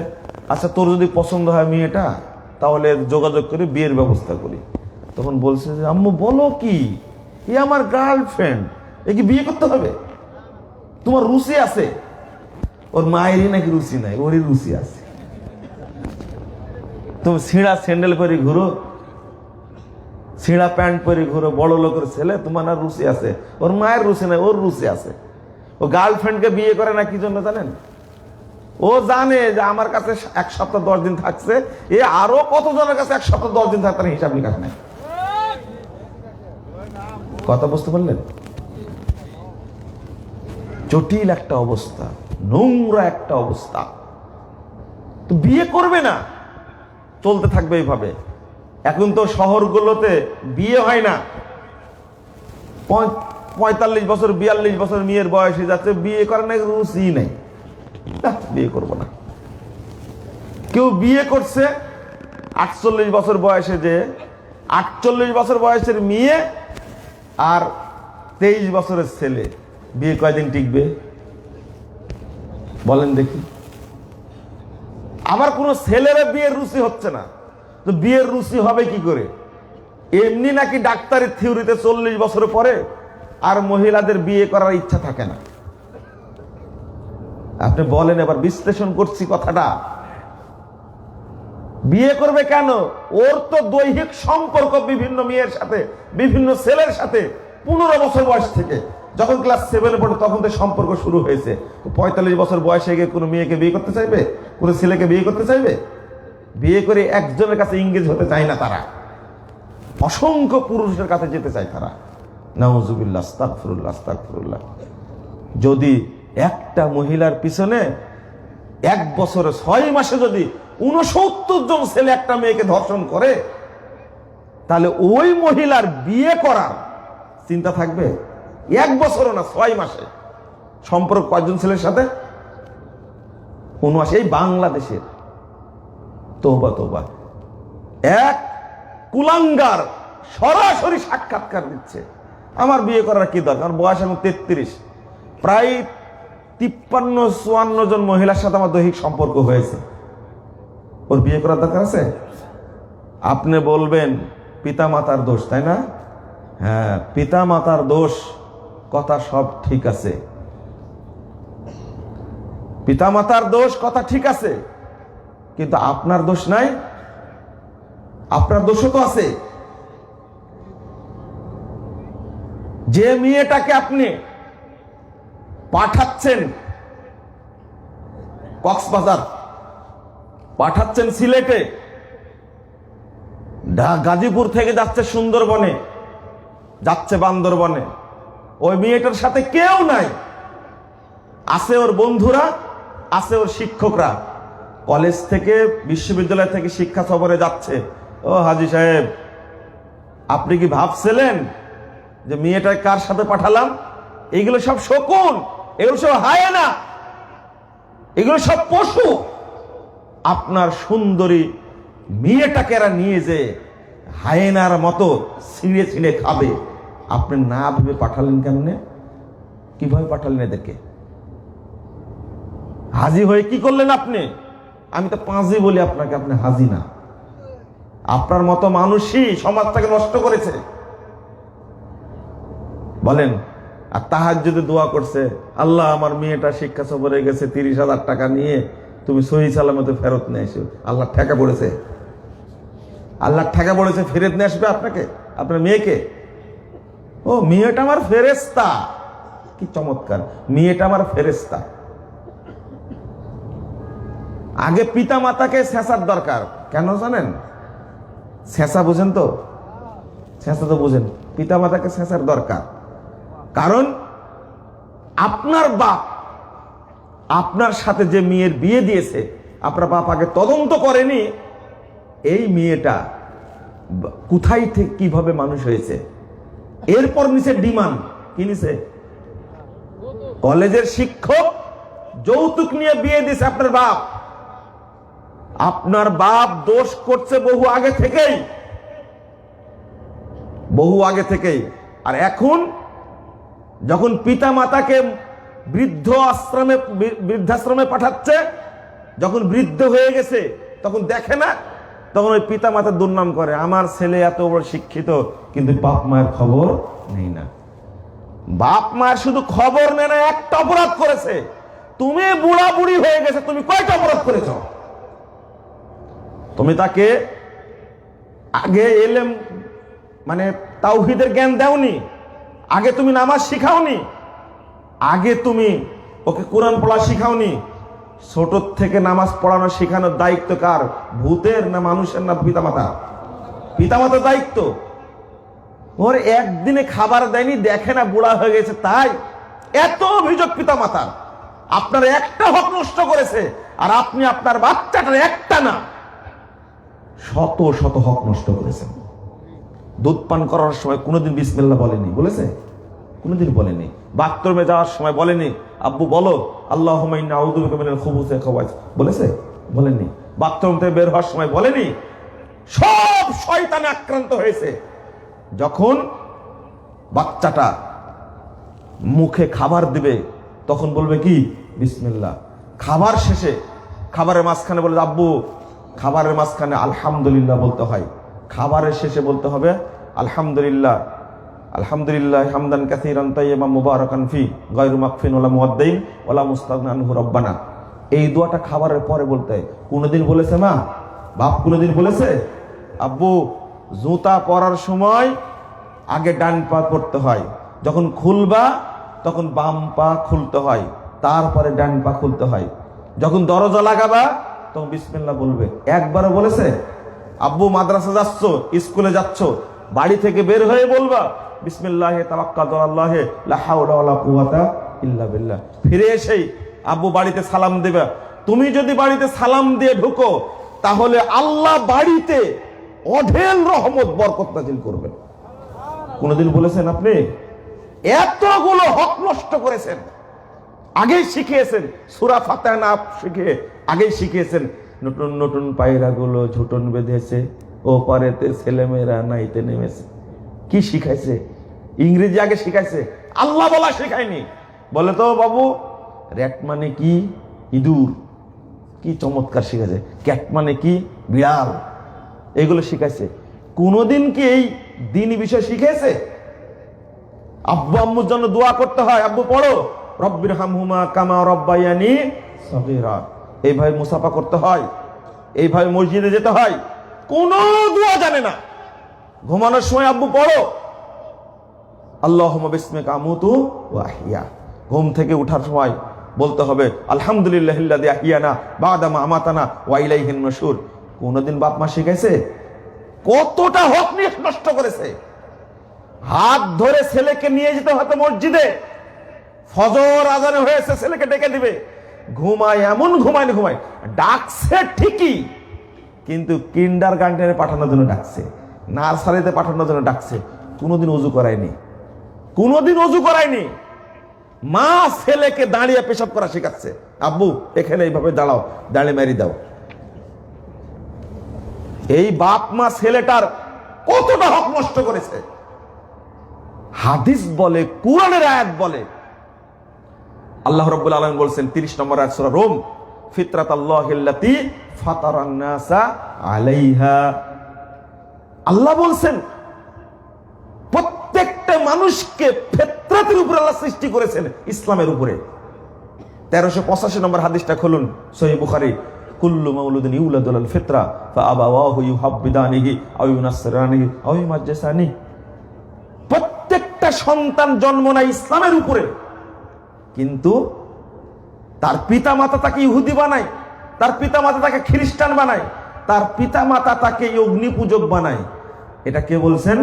আচ্ছা তোর যদি পছন্দ হয় মেয়েটা, তাহলে যোগাযোগ করে বিয়ের ব্যবস্থা করি। তখন বলছে যে আম্মু বলো কি, এ আমার গার্লফ্রেন্ড, এ কি বিয়ে করতে হবে? তোমার রুচি আছে? ওর মায়েরই নাকি রুচি নাই, ওরই রুচি আছে। তুমি ছিঁড়া স্যান্ডেল পরে ঘুরো, ছিঁড়া প্যান্ট পরে ঘুরো, বড় লোকের ছেলে, তোমার আর রুচি আছে? ওর মায়ের রুচি নাই, ওর রুচি আছে। ও গার্লফ্রেন্ডকে বিয়ে করে না কি জন্য জানেন? ও জানে যে আমার কাছে 1 সপ্তাহ 10 দিন থাকছে, এ আরো কতজনের কাছে 1 সপ্তাহ 10 দিন থাকতে হিসাব নিকাশ নাই। কথা বুঝতে পারলেন? জটিল একটা অবস্থা, নোংরা একটা অবস্থা। তো বিয়ে করবে না, চলতে থাকবে এইভাবে। এখন তো শহরগুলোতে বিয়ে হয় না, 45 বছর 42 বছর মেয়ের বয়স হয়ে যাচ্ছে, বিয়ে করার নাকি রুচি নেই, বিয়ে করবো না। কেউ বিয়ে করছে 48 বছর বয়সে, যে 48 বছর বয়সের মেয়ে আর 23 বছরের ছেলে, বিয়ে কয়দিন টিকবে বলেন দেখি? আবার কোন ছেলেরা বিয়ের রুচি হচ্ছে না, তো বিয়ের রুচি হবে কি করে? এমনি নাকি ডাক্তারের থিওরিতে 40 বছর পরে আর মহিলাদের বিয়ে করার ইচ্ছা থাকে না। আপনি বলেন, এবার বিশ্লেষণ করছি কথাটা। বিয়ে করবে কেন? ওর তো দৈহিক সম্পর্ক বিভিন্ন মেয়ের সাথে, বিভিন্ন ছেলের সাথে 15 বছর বয়স থেকে, যখন ক্লাস 7 পড়ে তখন তো সম্পর্ক শুরু হয়েছে। 45 বছর বয়সে গিয়ে কোনো মেয়েকে বিয়ে করতে চাইবে? কোনো ছেলেকে বিয়ে করতে চাইবে? বিয়ে করে একজনের কাছে ইংরেজ হতে চায় না তারা, অসংখ্য পুরুষের কাছে যেতে চায় তারা। নাউজুবিল্লাহ, আস্তাগফিরুল্লাহ, আস্তাগফিরুল্লাহ। যদি একটা মহিলার পিছনে 1 বছরে 6 মাসে যদি 69 জন ছেলে একটা মেয়েকে ধর্ষণ করে, তাহলে ওই মহিলার বিয়ে করার চিন্তা থাকবে? 1 বছরও না, 6 মাসে সম্পর্ক কয়জন ছেলের সাথে? 79। এই বাংলাদেশের তওবা তওবা, এক কুলাঙ্গার সরাসরি সাক্ষাৎকার দিচ্ছে, আমার বিয়ে করার কি দরকার, আমার বয়স এখন 33, প্রায় 53-54 জন মহিলার সাথে আমার দৈহিক সম্পর্ক হয়েছে, ওর বিয়ে করার দরকার আছে? আপনি বলবেন পিতা মাতার দোষ, তাই না? হ্যাঁ, পিতা মাতার দোষ, কথা সব ঠিক আছে, পিতা মাতার দোষ, কথা ঠিক আছে, কিন্তু আপনার দোষ নাই? আপনার দোষও তো আছে। যে মেয়েটাকে আপনি পাঠাচ্ছেন কক্সবাজার, পাঠাচ্ছেন সিলেটে, গাজীপুর থেকে যাচ্ছে সুন্দরবনে, যাচ্ছে বান্দরবনে, ওই মেয়েটার সাথে কেউ নাই, আছে ওর বন্ধুরা, আছে ওর শিক্ষকরা, কলেজ থেকে বিশ্ববিদ্যালয় থেকে শিক্ষা সফরে যাচ্ছে। ও হাজী সাহেব, আপনি কি ভাবছিলেন যে মেয়েটা কার সাথে পাঠালাম? এগুলো সব শকুন, এগুলো সব হায়ানা, এগুলো সব পশু। আপনার সুন্দরী মেয়েটাকে এরা নিয়ে যে হায়েনার মতো ছিঁড়ে ছিঁড়ে খাবে, আপনি না ভেবে পাঠালেন কেমনে? কিভাবে পাঠালেন এদেরকে? হাজি হয়ে কি করলেন আপনি? আমি তো পাঁজি বলি আপনাকে, আপনি হাজি না। আপনার মতো মানুষই সমাজটাকে নষ্ট করেছে। বলেন, আর তাহাজ্জুদে দোয়া করছে, আল্লাহ আমার মেয়েটা শিক্ষা সফরে গেছে, 30,000 টাকা নিয়ে তুমি সহি সালামতে ফেরত নিয়ে এসো। আল্লাহ ঠেকা পড়েছে, আল্লাহ ঠেকা পড়েছে, ফেরত নিয়ে আসবে আপনাকে, আপনার মেয়েকে। ও মেয়েটা আমার ফেরেস্তা, কি চমৎকার, মেয়েটা আমার ফেরেস্তা। আগে পিতা মাতাকে ছেঁচার দরকার। কেন জানেন? ছেঁচা বুঝেন তো? ছেঁচা তো বুঝেন, পিতা মাতাকে ছেঁচার দরকার। কারণ আপনার বাপ আপনার সাথে যে মেয়ের বিয়ে দিয়েছে, আপনার বাপ আগে তদন্ত করেনি এই মেয়েটা কোথায় থেকে কিভাবে মানুষ হয়েছে। এরপর নিচে ডিমান্ড কি নিছে? কলেজের শিক্ষক যৌতুক নিয়ে বিয়ে দিয়েছে আপনার বাপ। আপনার বাপ দোষ করছে বহু আগে থেকেই, বহু আগে থেকেই। আর এখন যখন পিতা মাতাকে বৃদ্ধাশ্রমে পাঠাচ্ছে, যখন বৃদ্ধ হয়ে গেছে, তখন দেখে না, তখন ওই পিতা মাতার দুর্নাম করে, আমার ছেলে এত বড় শিক্ষিত কিন্তু বাপ মায়ের খবর নেই না। বাপ মায়ের শুধু খবর নেয় না, একটা অপরাধ করেছে। তুমি বুড়া বুড়ি হয়ে গেছে, তুমি কয়টা অপরাধ করেছ? তুমি তাকে আগে এলেম মানে তাওহীদের জ্ঞান দাওনি, আগে তুমি নামাজ শিখাওনি, আগে তুমি ওকে কোরআন পড়া শিখাওনি। ছোট থেকে নামাজ পড়ানো শেখানোর দায়িত্ব কার? ভূতের না মানুষের না পিতামাতা? পিতামাতার দায়িত্ব। ওর একদিনে খাবার দেয়নি, দেখে না বুড়া হয়ে গেছে, তাই এত অভিযোগ পিতামাতার। আপনার একটা হক নষ্ট করেছে, আর আপনি আপনার বাচ্চাটার একটা না শত শত হক নষ্ট করেছেন। দুধ পান করার সময় কোনোদিন বিসমিল্লাহ বলেনি, বলেছে? কোনোদিন বলেনি। বাথরুমে যাওয়ার সময় বলেনি, আব্বু বলো আল্লাহুম্মা ইন্নী আউযু বিকা মিনাল খুবুসি ওয়াল খাবাইস, বলেছে? বলেনি। বাথরুম থেকে বের হওয়ার সময় বলেনি। সব শয়তানে আক্রান্ত হয়েছে। যখন বাচ্চাটা মুখে খাবার দিবে তখন বলবে কি? বিসমিল্লাহ। খাবার শেষে, খাবারের মাঝখানে বলে, আব্বু খাবারের মাঝখানে আলহামদুলিল্লাহ বলতে হয়, খাবারের শেষে বলতে হবে আলহামদুলিল্লাহ, আলহামদুলিল্লাহ হামদান কাসীরান তাইয়্যিবান মুবারাকান ফি গায়রু মাকফিন ওয়ালা মুওয়াদ্দাইন ওয়ালা মুস্তাগনা আনহু রব্বানা। এই দোয়াটা খাবারের পরে বলতে হয়। কোনদিন বলেছে মা? বাপ কোনদিন বলেছে? আব্বু জুতা পরার সময় আগে ডান পা পড়তে হয়, যখন খুলবা তখন বাম পা খুলতে হয়, তারপরে ডান পা খুলতে হয়, যখন দরজা লাগাবা তখন বিসমিল্লাহ বলবে। একবারও বলেছে? আব্বু মাদ্রাসা যাচ্ছ, স্কুলে যাচ্ছ, বাড়ি থেকে বের হয়ে বলবা বিসমিল্লাহি তাওয়াক্কালতু আলাল্লাহি লা হাওলা ওয়ালা কুওয়াতা ইল্লা বিল্লাহ। ফিরে এসেই আব্বু বাড়িতে সালাম দেবে। তুমি যদি বাড়িতে সালাম দিয়ে ঢুকো তাহলে আল্লাহ বাড়িতে অঢেল রহমত বরকত নাজিল করবেন। কোনদিন বলেছেন আপনি? এতগুলো হক নষ্ট করেছেন, আগেই শিখিয়েছেন। সূরা ফাতিহা না শিখে আগেই শিখিয়েছেন। নতুন নতুন পায়রা গুলো ঝুটন বেঁধেছে, ও পারেতে ছেলেমেয়েরা নাইতে নেমেছে। কি শিখাইছে? ইংরেজি আগে শিখাইছে, আল্লাহ বলা শিখায়নি। বলে তো বাবু র্যাট মানে কি? ইঁদুর। কি চমৎকার শিখাইছে। ক্যাট মানে কি? বিড়াল। এগুলো শিখাইছে। কোনদিন কি এই দ্বীনি বিষয় শিখেছে? আব্বু আম্মুর জন্য দোয়া করতে হয়, আব্বু পড়ো রব্বির হামহুমা কামা রব্বায়ানি সগীরা। এইভাবে মুসাফা করতে হয়, এইভাবে মসজিদে যেতে হয়। কোন দোয়া জানে না। ঘুমানোর সময় আব্বু পড়ো আল্লাহুম্মা বিসমিকা আমুতু ওয়া আহইয়া। ঘুম থেকে ওঠার সময় বলতে হবে আলহামদুলিল্লাহিল্লাযী আহিয়ানা বা'দা মা আমাতানা ওয়া ইলাইহিন নুশুর। কোনদিন বাপ মা শিখাইছে? কতটা হক নষ্ট করেছে। হাত ধরে ছেলেকে নিয়ে যেতে হতো মসজিদে, ফজর আজানে হয়েছে, ছেলেকে ডেকে দিবে, ঘুমায় এমন ঘুমায় ডাকছে ঠিকই, কিন্তু কিন্ডারগার্টেনে পাঠানোর জন্য ডাকছে। নার্সারিতে পাঠানোর জন্য ডাকছে, কোনোদিন অজু করায়নি, কোনোদিন অজু করায়নি। মা ছেলেকে দাঁড়িয়ে পেশাব করা শেখাচ্ছে, আব্বু এখানে এইভাবে দাঁড়াও, দাঁড়িয়ে মারি দাও। এই বাপ মা ছেলেটার কতটা হক নষ্ট করেছে। হাদিস বলে, কুরআনের আয়াত বলে, আল্লাহ রাব্বুল আলামিন বলছেন 30 নম্বর আয়াত সূরা রুম, ফিতরাতাল্লাহিল্লাতী ফাতারান নাসা আলাইহা। আল্লাহ বলছেন প্রত্যেকটা মানুষকে ফিতরাতের উপরে আল্লাহ সৃষ্টি করেছেন, ইসলামের উপরে। 1385 নম্বর হাদিসটা খুলুন, সহিহ বুখারী, কুল্লু মাউলুদিন ইউলাদু আলাল ফিতরা ফাআবাওয়াহু ইউহাব্বিদানিহি আও ইউনাসসিরানিহি আও ইউমাজ্জিসানিহি। প্রত্যেকটা সন্তান জন্ম নেয় ইসলামের উপরে, কিন্তু তার পিতা মাতা তাকে ইহুদি বানায়, তার পিতা মাতা তাকে খ্রিস্টান বানায়, তার পিতা মাতা তাকে অগ্নি পূজক বানায়। এটা কে বলছেন?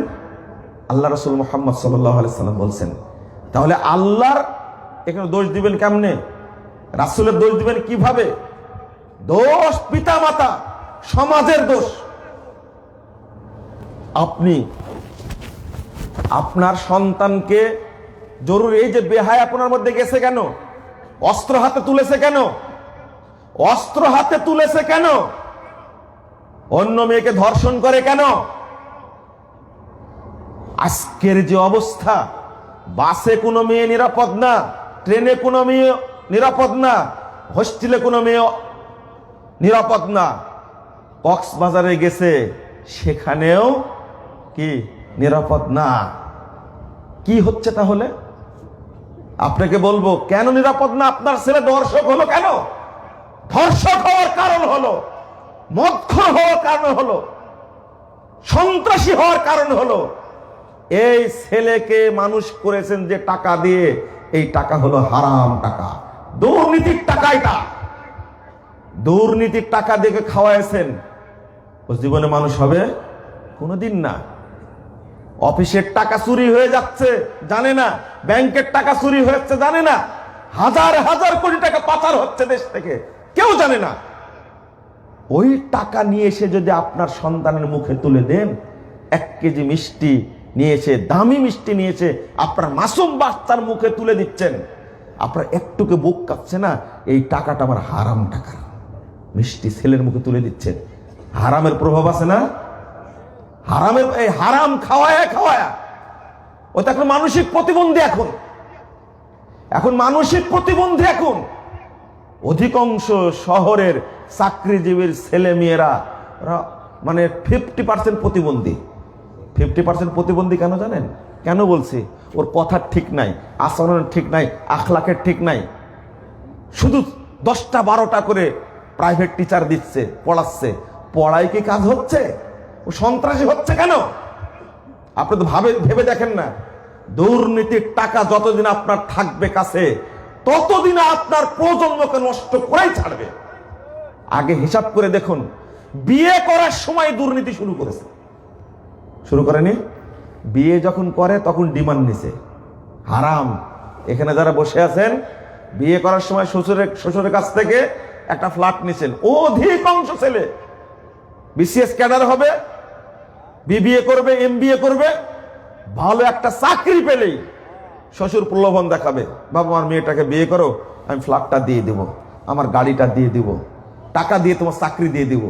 আল্লাহ রাসূল মুহাম্মদ সাল্লাল্লাহু আলাইহি সাল্লাম বলছেন। তাহলে আল্লাহর এখানে দোষ দিবেন কেমনে? রাসূলের দোষ দিবেন কিভাবে? দোষ পিতা মাতা, সমাজের দোষ। আপনি আপনার সন্তানকে জরুরি, এই যে বেহায়া আপনার মধ্যে গেছে কেন? অস্ত্র হাতে তুলেছে কেন? অস্ত্র হাতে তুলেছে কেন? অন্য মেয়েকে ধর্ষণ করে কেন? আজকের যে অবস্থা, বাসে কোনো মেয়ে নিরাপদ না, ট্রেনে কোনো মেয়ে নিরাপদ না, হোস্টেলে কোনো মেয়ে নিরাপদ না। কক্সবাজারে গেছে, সেখানেও কি নিরাপদ না। কি হচ্ছে তাহলে? আপনাকে বলবো কেন নিরাপদ না? আপনার ছেলে ধর্ষক হলো কেন? ধর্ষক হওয়ার কারণ হলো, মদখোর হওয়ার কারণ হলো, সন্ত্রাসী হওয়ার কারণ হলো, এই ছেলেকে মানুষ করেছেন যে টাকা দিয়ে, এই টাকা হলো হারাম টাকা, দুর্নীতির টাকা। এটা দুর্নীতির টাকা দিয়ে খাওয়াইছেন, ও জীবনে মানুষ হবে কোনোদিন না। অফিসের টাকা চুরি হয়ে যাচ্ছে জানে না, ব্যাংকের টাকা চুরি হচ্ছে জানে না, হাজার হাজার কোটি টাকা পাচার হচ্ছে দেশ থেকে, কেউ জানে না। ওই টাকা নিয়ে এসে যদি আপনার সন্তানের মুখে তুলে দেন, 1 কেজি মিষ্টি নিয়েছে, দামি মিষ্টি নিয়েছে, আপনার মাসুম বাচ্চার মুখে তুলে দিচ্ছেন, আপনার একটুকে বুক কাঁপছে না? এই টাকাটা আমার হারাম টাকা, মিষ্টি ছেলের মুখে তুলে দিচ্ছেন। হারামের প্রভাব আছে না? হারামের, এই হারাম খাওয়ায়া খাওয়ায়া ও তো এখন মানসিক প্রতিবন্ধী। এখন মানসিক প্রতিবন্ধী। এখন অধিকাংশ শহরের চাকরিজীবীর ছেলে মেয়েরা মানে 50% প্রতিবন্ধী। 50% প্রতিবন্ধী কেন জানেন? কেন বলছি? ওর কথার ঠিক নাই, আচরণের ঠিক নাই, আখলাকের ঠিক নাই। শুধু 10টা 12টা করে প্রাইভেট টিচার দিচ্ছে, পড়াচ্ছে, পড়ায় কি কাজ হচ্ছে? ও সন্ত্রাসী হচ্ছে কেন? আপনি তো ভেবে দেখেন না। দুর্নীতির টাকা যতদিন আপনার থাকবে কাছে, ততদিন আপনার প্রজন্মকে নষ্ট করেই ছাড়বে। আগে হিসাব করে দেখুন, বিয়ে করার সময় দুর্নীতি শুরু করেছে, শুরু করেনি? বিয়ে যখন করে তখন ডিমান্ড নিছে, হারাম। এখানে যারা বসে আছেন, বিয়ে করার সময় শ্বশুরের কাছ থেকে একটা ফ্ল্যাট নিছেন, অধিকাংশ ছেলে বিসিএস ক্যাডার হবে, বিবিএ করবে, এমবিএ করবে, ভালো একটা চাকরি পেলেই শ্বশুর প্রলোভন দেখাবে, বাবা আমার মেয়েটাকে বিয়ে করো, আমি ফ্ল্যাটটা দিয়ে দিব, আমার গাড়িটা দিয়ে দিব, টাকা দিয়ে তোমার চাকরি দিয়ে দিব।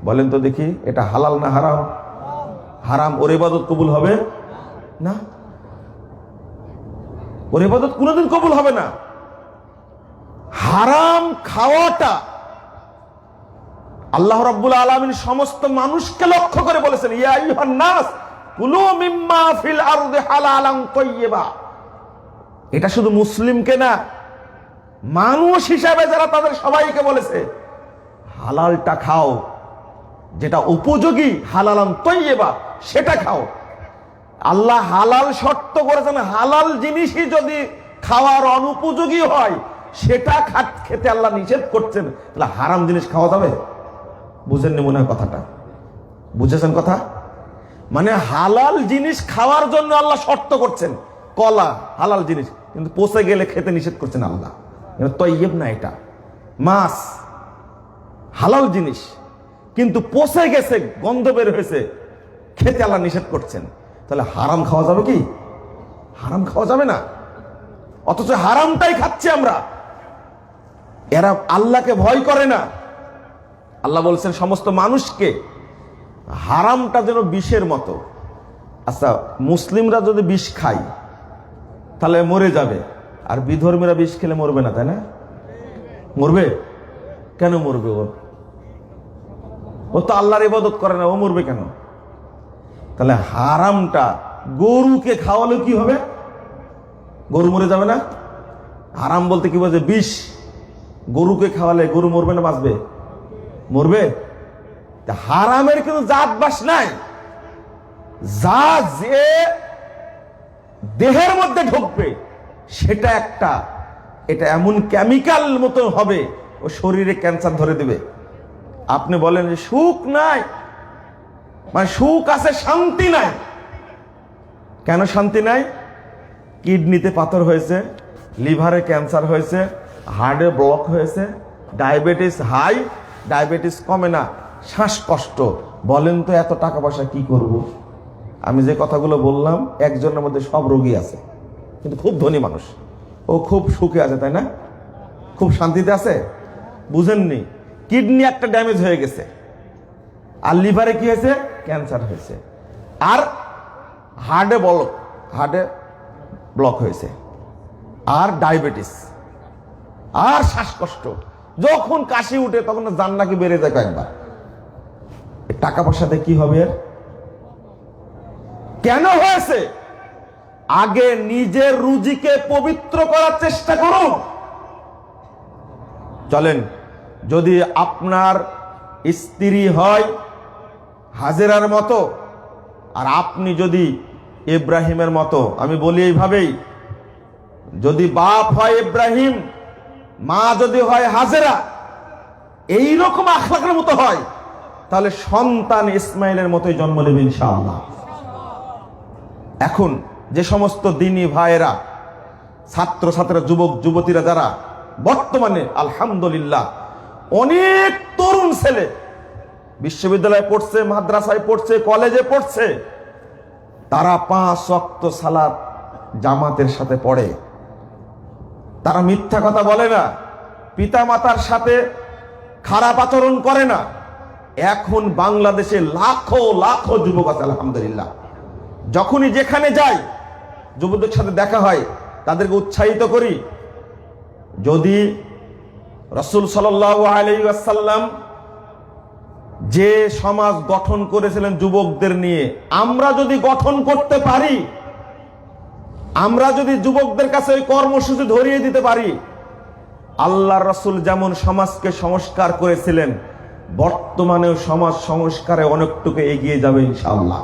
বলেন তো দেখি, এটা হালাল না হারাম? হারাম। ওর ইবাদত কবুল হবে না, ওর ইবাদত কোনোদিন কবুল হবে না। হারাম খাওয়াটা আল্লাহ রাব্বুল আলামিন সমস্ত মানুষকে লক্ষ্য করে বলেছেন, ইয়া আইয়ুহান নাস কুলু মিম্মা ফিল আরদি হালালান তাইয়্যিবা। এটা শুধু মুসলিমকে না, মানুষ হিসাবে যারা, তাদের সবাইকে বলেছে হালালটা খাও, যেটা উপযোগী, হালালান তাইয়্যিবা, সেটা খাও। আল্লাহ হালাল শর্ত করেছেন, হালাল জিনিসই যদি খাওয়ার অনুপযোগী হয়, সেটা খেতে আল্লাহ নিষেধ করছেন, তাহলে হারাম জিনিস খাওয়া যাবে? বুঝেননি মনে হয় কথাটা? বুঝেছেন কথা? মানে হালাল জিনিস খাওয়ার জন্য আল্লাহ শর্ত করছেন, কলা হালাল জিনিস, কিন্তু পচে গেলে খেতে নিষেধ করছেন আল্লাহ। তৈয়ব না, এটা মাছ হালাল জিনিস, কিন্তু পচে গেছে, গন্ধ বের হয়েছে, খেতে আল্লাহ নিষেধ করছেন। তাহলে হারাম খাওয়া যাবে কি? হারাম খাওয়া যাবে না, অথচ হারামটাই খাচ্ছি আমরা। এরা আল্লাহকে ভয় করে না। আল্লাহ বলছেন সমস্ত মানুষকে হারামটা যেন বিষের মতো। আচ্ছা, মুসলিমরা যদি বিষ খায় তাহলে মরে যাবে, আর বিধর্মীরা বিষ খেলে মরবে না, তাই না? মরবে কেন? মরবে ও তো আল্লাহর ইবাদত করে না, ও মরবে কেন? তাহলে হারামটা গরুকে খাওয়ালে কি হবে? গরু মরে যাবে না? হারাম বলতে কি বোঝে? বিষ। গরুকে খাওয়ালে গরু মরবে না বাঁচবে? মরবে। হারামের কিন্তু জাত বাস নাই। যা যে দেহের মধ্যে ঢুকবে সেটা একটা, এটা এমন কেমিক্যাল মতো হবে, ও শরীরে ক্যান্সার ধরে দেবে। আপনি বলেন যে সুখ নাই, মানে সুখ আছে, শান্তি নাই। কেন শান্তি নাই? কিডনিতে পাথর হয়েছে, লিভারে ক্যান্সার হয়েছে, হার্টে ব্লক হয়েছে, ডায়াবেটিস হাই, ডায়াবেটিস কমে না, শ্বাসকষ্ট। বলেন তো এত টাকা পয়সা কি করব? আমি যে কথাগুলো বললাম, একজনের মধ্যে সব রোগী আছে, কিন্তু খুব ধনী মানুষ, ও খুব সুখে আছে, তাই না? খুব শান্তিতে আছে। বুঝেননি? কিডনি একটা ড্যামেজ হয়ে গেছে, আর লিভারে কি হয়েছে? ক্যান্সার হয়েছে, আর হার্টে ব্লক হয়েছে, আর ডায়াবেটিস, আর শ্বাসকষ্ট। যখন কাশি উঠে তখন জান নাকি বেড়ে যায় কয়েকবার। টাকা পয়সাতে কি হবে? কেন হয়েছে? আগে নিজের রুজিকে পবিত্র করার চেষ্টা করুন। চলেন, যদি আপনার স্ত্রী হয় হাজেরার মতো, আর আপনি যদি ইব্রাহিমের মতো, আমি বলি এইভাবেই, যদি বাপ হয় ইব্রাহিম, মা যদি হয় হাজেরা, এইরকম আখলাকের মতো হয়, তাহলে সন্তান ইসমাইলের মতোই জন্ম নেবে ইনশাআল্লাহ। এখন যে সমস্ত দিনী ভাইয়েরা, ছাত্রছাত্রীরা, যুবক যুবতীরা যারা বর্তমানে আলহামদুলিল্লাহ অনেক তরুণ ছেলে বিশ্ববিদ্যালয়ে পড়ছে, মাদ্রাসায় পড়ছে, কলেজে পড়ছে, তারা 5 ওয়াক্ত সালাত জামাতের সাথে পড়ে। তারা মিথ্যা কথা বলে না, পিতা মাতার সাথে খারাপ আচরণ করে না। এখন বাংলাদেশে লাখো লাখো যুবক আছে আলহামদুলিল্লাহ। যখনই যেখানে যাই যুবকদের সাথে দেখা হয়, তাদেরকে উৎসাহিত করি। যদি রাসূল সাল্লাল্লাহু আলাইহি ওয়াসাল্লাম যে সমাজ গঠন করেছিলেন যুবকদের নিয়ে, আমরা যদি গঠন করতে পারি, আমরা যদি যুবকদের কাছে ওই কর্মসূচি ধরিয়ে দিতে পারি, আল্লাহর রাসূল যেমন সমাজকে সংস্কার করেছিলেন, বর্তমানেও সমাজ সংস্কারে অনেকটুকু এগিয়ে যাবে ইনশাআল্লাহ।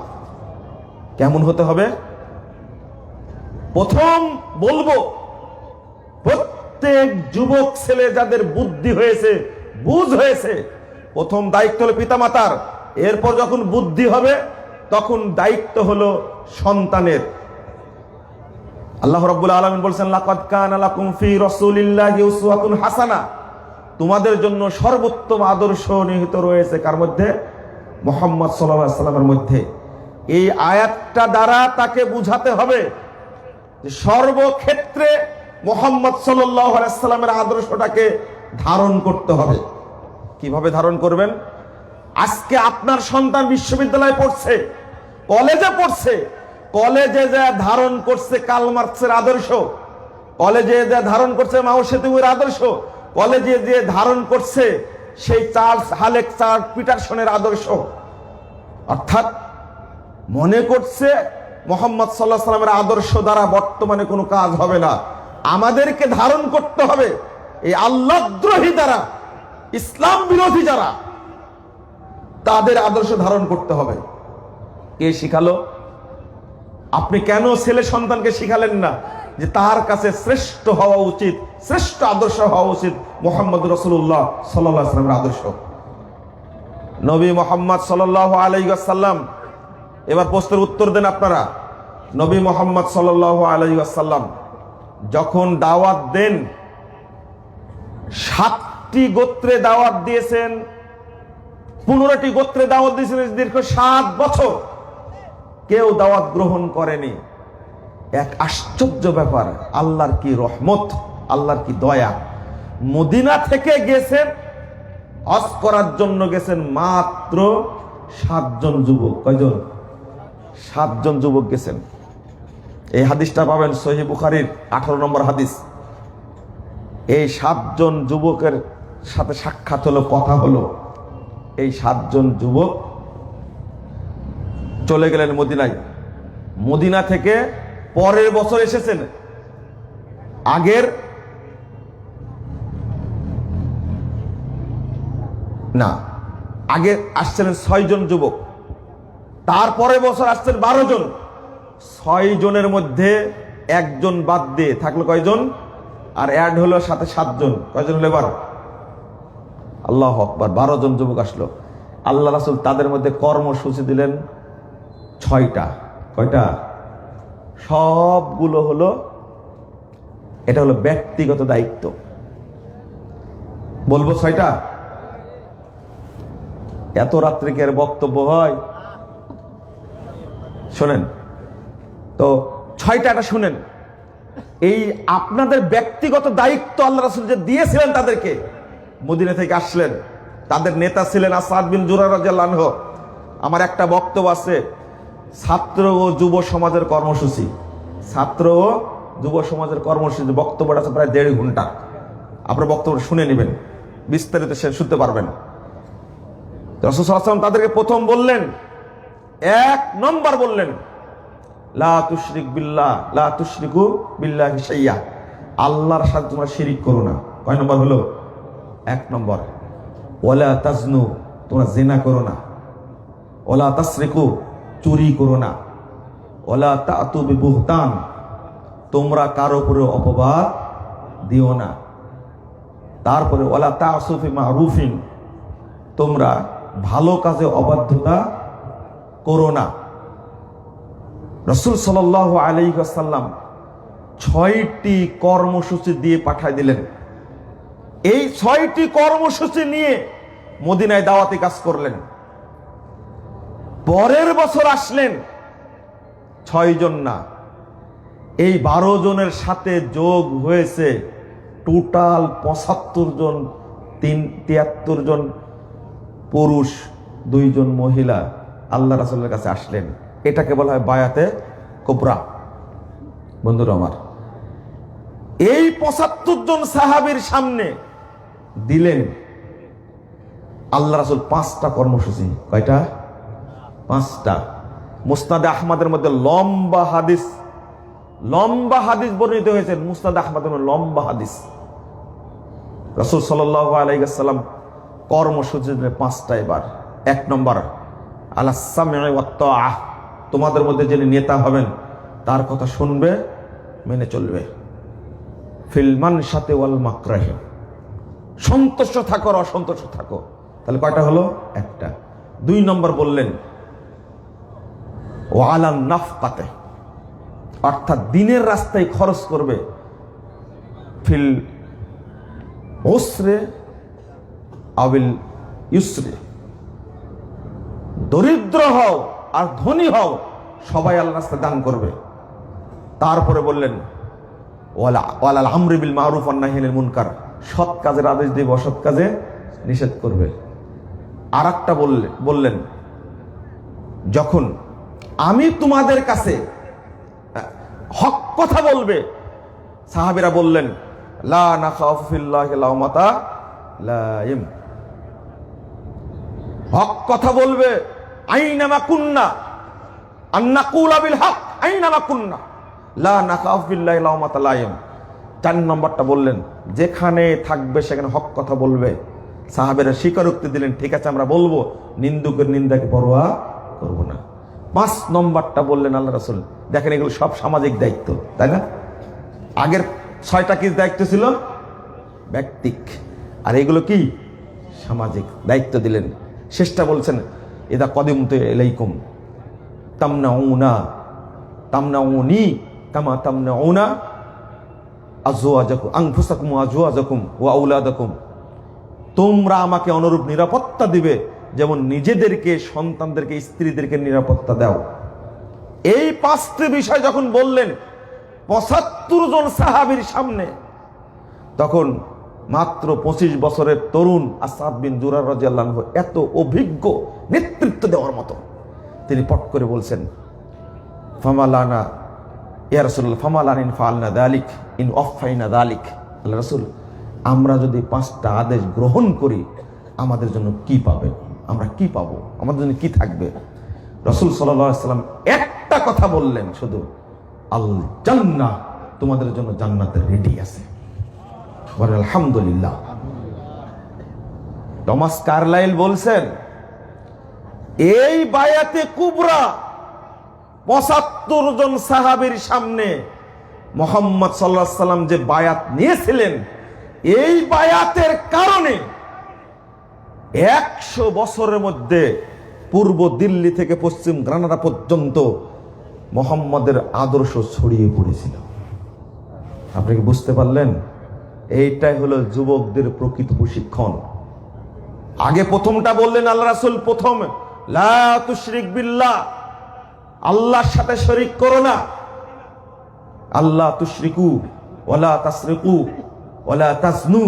কেমন হতে হবে? প্রথম বলবো, প্রত্যেক যুবক ছেলে যাদের বুদ্ধি হয়েছে, বুঝ হয়েছে, প্রথম দায়িত্ব হলো পিতামাতার। এরপর যখন বুদ্ধি হবে তখন দায়িত্ব হলো সন্তানের। আল্লাহ রাব্বুল আলামিন বলেছেন, লাকাদ কানা লাকুম ফি রাসূলিল্লাহি উসওয়াতুন হাসানাহ, তোমাদের জন্য সর্বোত্তম আদর্শ নিহিত রয়েছে কার মধ্যে? মুহাম্মদ সাল্লাল্লাহু আলাইহি ওয়াসাল্লামের মধ্যে। এই আয়াতটা দ্বারা তাকে বুঝাতে হবে যে সর্বক্ষেত্রে মুহাম্মদ সাল্লাল্লাহু আলাইহি ওয়াসাল্লামের আদর্শটাকে ধারণ করতে হবে। কিভাবে ধারণ করবেন? আজকে আপনার সন্তান বিশ্ববিদ্যালয়ে পড়ছে, কলেজে পড়ছে, কলেজে যা ধারণ করছে কার্ল মার্কসের আদর্শ, কলেজে যা ধারণ করছে মাও সেতুংয়ের আদর্শ, কলেজে যে ধারণ করছে সেই চার্লস আলেকজান্ডার পিটারসনের আদর্শ। অর্থাৎ মনে করছে মুহাম্মদ সাল্লাল্লাহু আলাইহি ওয়াসাল্লামের আদর্শ দ্বারা বর্তমানে কোনো কাজ হবে না। আমাদেরকে ধারণ করতে হবে এই আল্লাহদ্রোহী দ্বারা, ইসলাম বিরোধী যারা, তাদের আদর্শ ধারণ করতে হবে। কে শিখালো? আপনি কেন ছেলে সন্তানকে শিখালেন না যে তার কাছে শ্রেষ্ঠ হওয়া উচিত, শ্রেষ্ঠ আদর্শ হওয়া উচিত মুহাম্মদ রাসূলুল্লাহ সাল্লাল্লাহু আলাইহি ওয়াসাল্লামের আদর্শ? নবী মুহাম্মদ সাল্লাল্লাহু আলাইহি ওয়াসাল্লাম, এবার প্রশ্নের উত্তর দেন আপনারা। নবী মুহাম্মদ সাল্লাল্লাহু আলাইহি ওয়াসাল্লাম যখন দাওয়াত দেন, 7টি গোত্রে দাওয়াত দিয়েছেন, 15টি গোত্রে দাওয়াত দিয়েছেন দীর্ঘ 7 বছর। কেউ দাওয়াত গ্রহণ করেনি। এক আশ্চর্য ব্যাপার, আল্লাহর কি রহমত, আল্লাহর কি দয়া। মদিনা থেকে গেছেন, হজ করার জন্য গেছেন মাত্র 7 জন যুবক। কয়জন? 7 জন যুবক গেছেন। এই হাদিসটা পাবেন সহিহ বুখারীর 18 নম্বর হাদিস। এই 7 জন যুবকের সাথে সাক্ষাৎ হলো, কথা হলো। এই 7 জন যুবক চলে গেলেন মদিনায়। মদিনা থেকে পরের বছর এসেছেন। আগের না, আগে আসছিলেন 6 জন যুবক, তারপরের বছর আসছেন 12 জন। 6 জনের মধ্যে 1 জন বাদ দিয়ে থাকলো কয়জন? আর অ্যাড হলো সাথে 7 জন। কয়জন হলো এবার? আল্লাহু আকবার, 12 জন যুবক আসলো। আল্লাহ রাসূল তাদের মধ্যে কর্মসূচি দিলেন 6টা। কয়টা? সবগুলো হলো, এটা হলো ব্যক্তিগত দায়িত্ব। বলবো 6টা? এত রাত্রে কি আর বক্তব্য হয়? শোনেন তো, 6টা শুনেন। এই আপনাদের ব্যক্তিগত দায়িত্ব আল্লাহ রাসূল যে দিয়েছিলেন তাদেরকে, মদিনা থেকে আসলেন, তাদের নেতা ছিলেন আসাদ বিন জুরার রাদিয়াল্লাহু আনহু। আমার একটা বক্তব্য আছে, ছাত্র ও যুব সমাজের কর্মসূচি। ছাত্র ও যুব সমাজের কর্মসূচি বক্তব্যটা আছে প্রায় 1.5 ঘন্টা। আপনার বক্তব্য শুনে নেবেন, বিস্তারিত শুনতে পারবেন। রাসূল সাল্লাল্লাহু আলাইহি ওয়াসাল্লাম তাদেরকে প্রথম বললেন, 1 নম্বর বললেন, লা তুশরিক বিল্লাহ, লা তুশরিকু বিল্লাহি শাইয়্যা। আল্লাহর সাথে তোমরা শিরিক করো না। কয় নম্বর হলো? 1 নম্বর। ওয়ালা তাজনু, তোমরা জিনা করো না। ওয়ালা তাসরিকু, চুরি করো না। ওয়ালা তাতু বিবুহতান, তোমরা কারো উপরে অপবাদ দিও না। তারপরে ওয়ালা তাসু ফি মারুফিন, তোমরা ভালো কাজে অবাধ্যতা করো না। রাসূল সাল্লাল্লাহু আলাইহি ওয়াসাল্লাম 6টি কর্মসূচি দিয়ে পাঠিয়ে দিলেন। এই 6টি কর্মসূচি নিয়ে মদিনায় দাওয়াতি কাজ করলেন। পরের বছর আসলেন 6 জন না, এই 12 জনের সাথে যোগ হয়েছে টোটাল 75 জন। 73 জন পুরুষ, 2 জন মহিলা আল্লাহ রাসূলের কাছে আসলেন। এটাকে বলা হয় বায়াতে কুবরা। বন্ধুরা আমার, এই 75 জন সাহাবীর সামনে দিলেন আল্লাহ রাসূল 5টা কর্মসূচি। কয়টা? 5টা। মুসনাদে আহমদের মধ্যে লম্বা হাদিস বর্ণিত হয়েছে। মুসনাদে আহমদের মধ্যে লম্বা হাদিস। রাসূল সাল্লাল্লাহু আলাইহি ওয়াসাল্লাম কর্মসূচি দিলেন 5টা। এবার 1 নম্বর, আলা সামঈ ওয়াত তাআহ, তোমাদের মধ্যে যিনি নেতা হবেন তার কথা শুনবে, মেনে চলবে। ফিল মানশাতি ওয়াল মাকরাহি, সন্তুষ্ট থাকো, অসন্তুষ্ট থাকো। তাহলে কয়টা হলো? 1টা। 2 নম্বর বললেন ওয়ালা নাফকাতে, অর্থাৎ দিনের রাস্তায় খরচ করবে। ফিল উসরে আবিল ইউসরে, দরিদ্র হও আর ধনী হও, সবাই আল্লাহর রাস্তায় দান করবে। তারপরে বললেন ওয়ালাল আমরি বিল মারুফ ওয়ান নাহি আনিল মুনকার, সৎ কাজের আদেশ দিবে, অসৎ কাজে নিষেধ করবে। আর একটা বললেন, যখন আমি তোমাদের কাছে হক কথা বলবে, সাহাবীরা বললেন লা নাখাফু ফিল্লাহি লাউমাতা লাইম, হক কথা বলবে। আইনামা কুন্না আন নাকুলা বিল হক, আইনামা কুন্না লা নাখাফু ফিল্লাহি লাউমাতা লাইম। 4 নম্বরটা বললেন, যেখানে থাকবে সেখানে হক কথা বলবে। সাহাবীরা স্বীকারোক্তি দিলেন, ঠিক আছে আমরা বলবো, নিন্দুকের নিন্দাকে পরোয়া করব না। 5 নম্বরটা বললেন আল্লাহ রাসূল। দেখেন, এগুলো সব সামাজিক দায়িত্ব, তাই না? আগের 6টা কি দায়িত্ব ছিল? ব্যক্তিক, আর এগুলো কি সামাজিক দায়িত্ব দিলেন। শেষটা বলছেন, ইদা কদিমতু ইলাইকুম তামনাউনি কামা তামনাউনা আজওয়াজাকুম আনফুসাকুম ওয়া আজওয়াজাকুম ওয়া আওলাদাকুম, তোমরা আমাকে অনুরূপ নিরাপত্তা দিবে যেমন নিজেদেরকে, সন্তানদেরকে, স্ত্রীদেরকে নিরাপত্তা দাও। এই 5টি বিষয় যখন বললেন 75 জন সাহাবীর সামনে, তখন মাত্র 25 বছরের তরুণ আসাদ বিন জুরার রাদিয়াল্লাহু আনহু এত অভিজ্ঞ, নেতৃত্ব দেওয়ার মতো, তিনি পট করে বলছেন, ফামালানা ইয়া রাসূলুল্লাহ ফামালানিন ফাআলনা যালিক ইন ওয়াফাইনা যালিক। আল্লাহ রাসূল, আমরা যদি 5টা আদেশ গ্রহণ করি আমাদের জন্য কি পাবে? আমরা কি পাবো? আমাদের জন্য কি থাকবে? রাসূল সাল্লাল্লাহু আলাইহি সাল্লাম একটা কথা বললেন শুধু, আল জান্নাহ, তোমাদের জন্য জান্নাতের রেডি আছে। বলেন আলহামদুলিল্লাহ। টমাস কার্লাইল বলছেন, এই বায়াতে কুবরা 75 জন সাহাবীর সামনে মুহাম্মদ সাল্লাল্লাহু আলাইহি সাল্লাম যে বায়াত নিয়েছিলেন, এই বায়াতের কারণে 100 বছরের মধ্যে পূর্ব দিল্লি থেকে পশ্চিম গ্রানাডা পর্যন্ত মুহাম্মদের আদর্শ ছড়িয়ে পড়েছিল। আপনি কি বুঝতে পারলেন? এইটাই হলো যুবকদের প্রকৃত প্রশিক্ষণ। আগে প্রথমটা বললেন আল্লাহ রাসূল, প্রথম লা তুশরিক বিল্লাহ, আল্লাহর সাথে শরীক করো না। আল্লাহ তুশরিকু ওয়ালা তাসরিকু ওয়ালা তাজনু,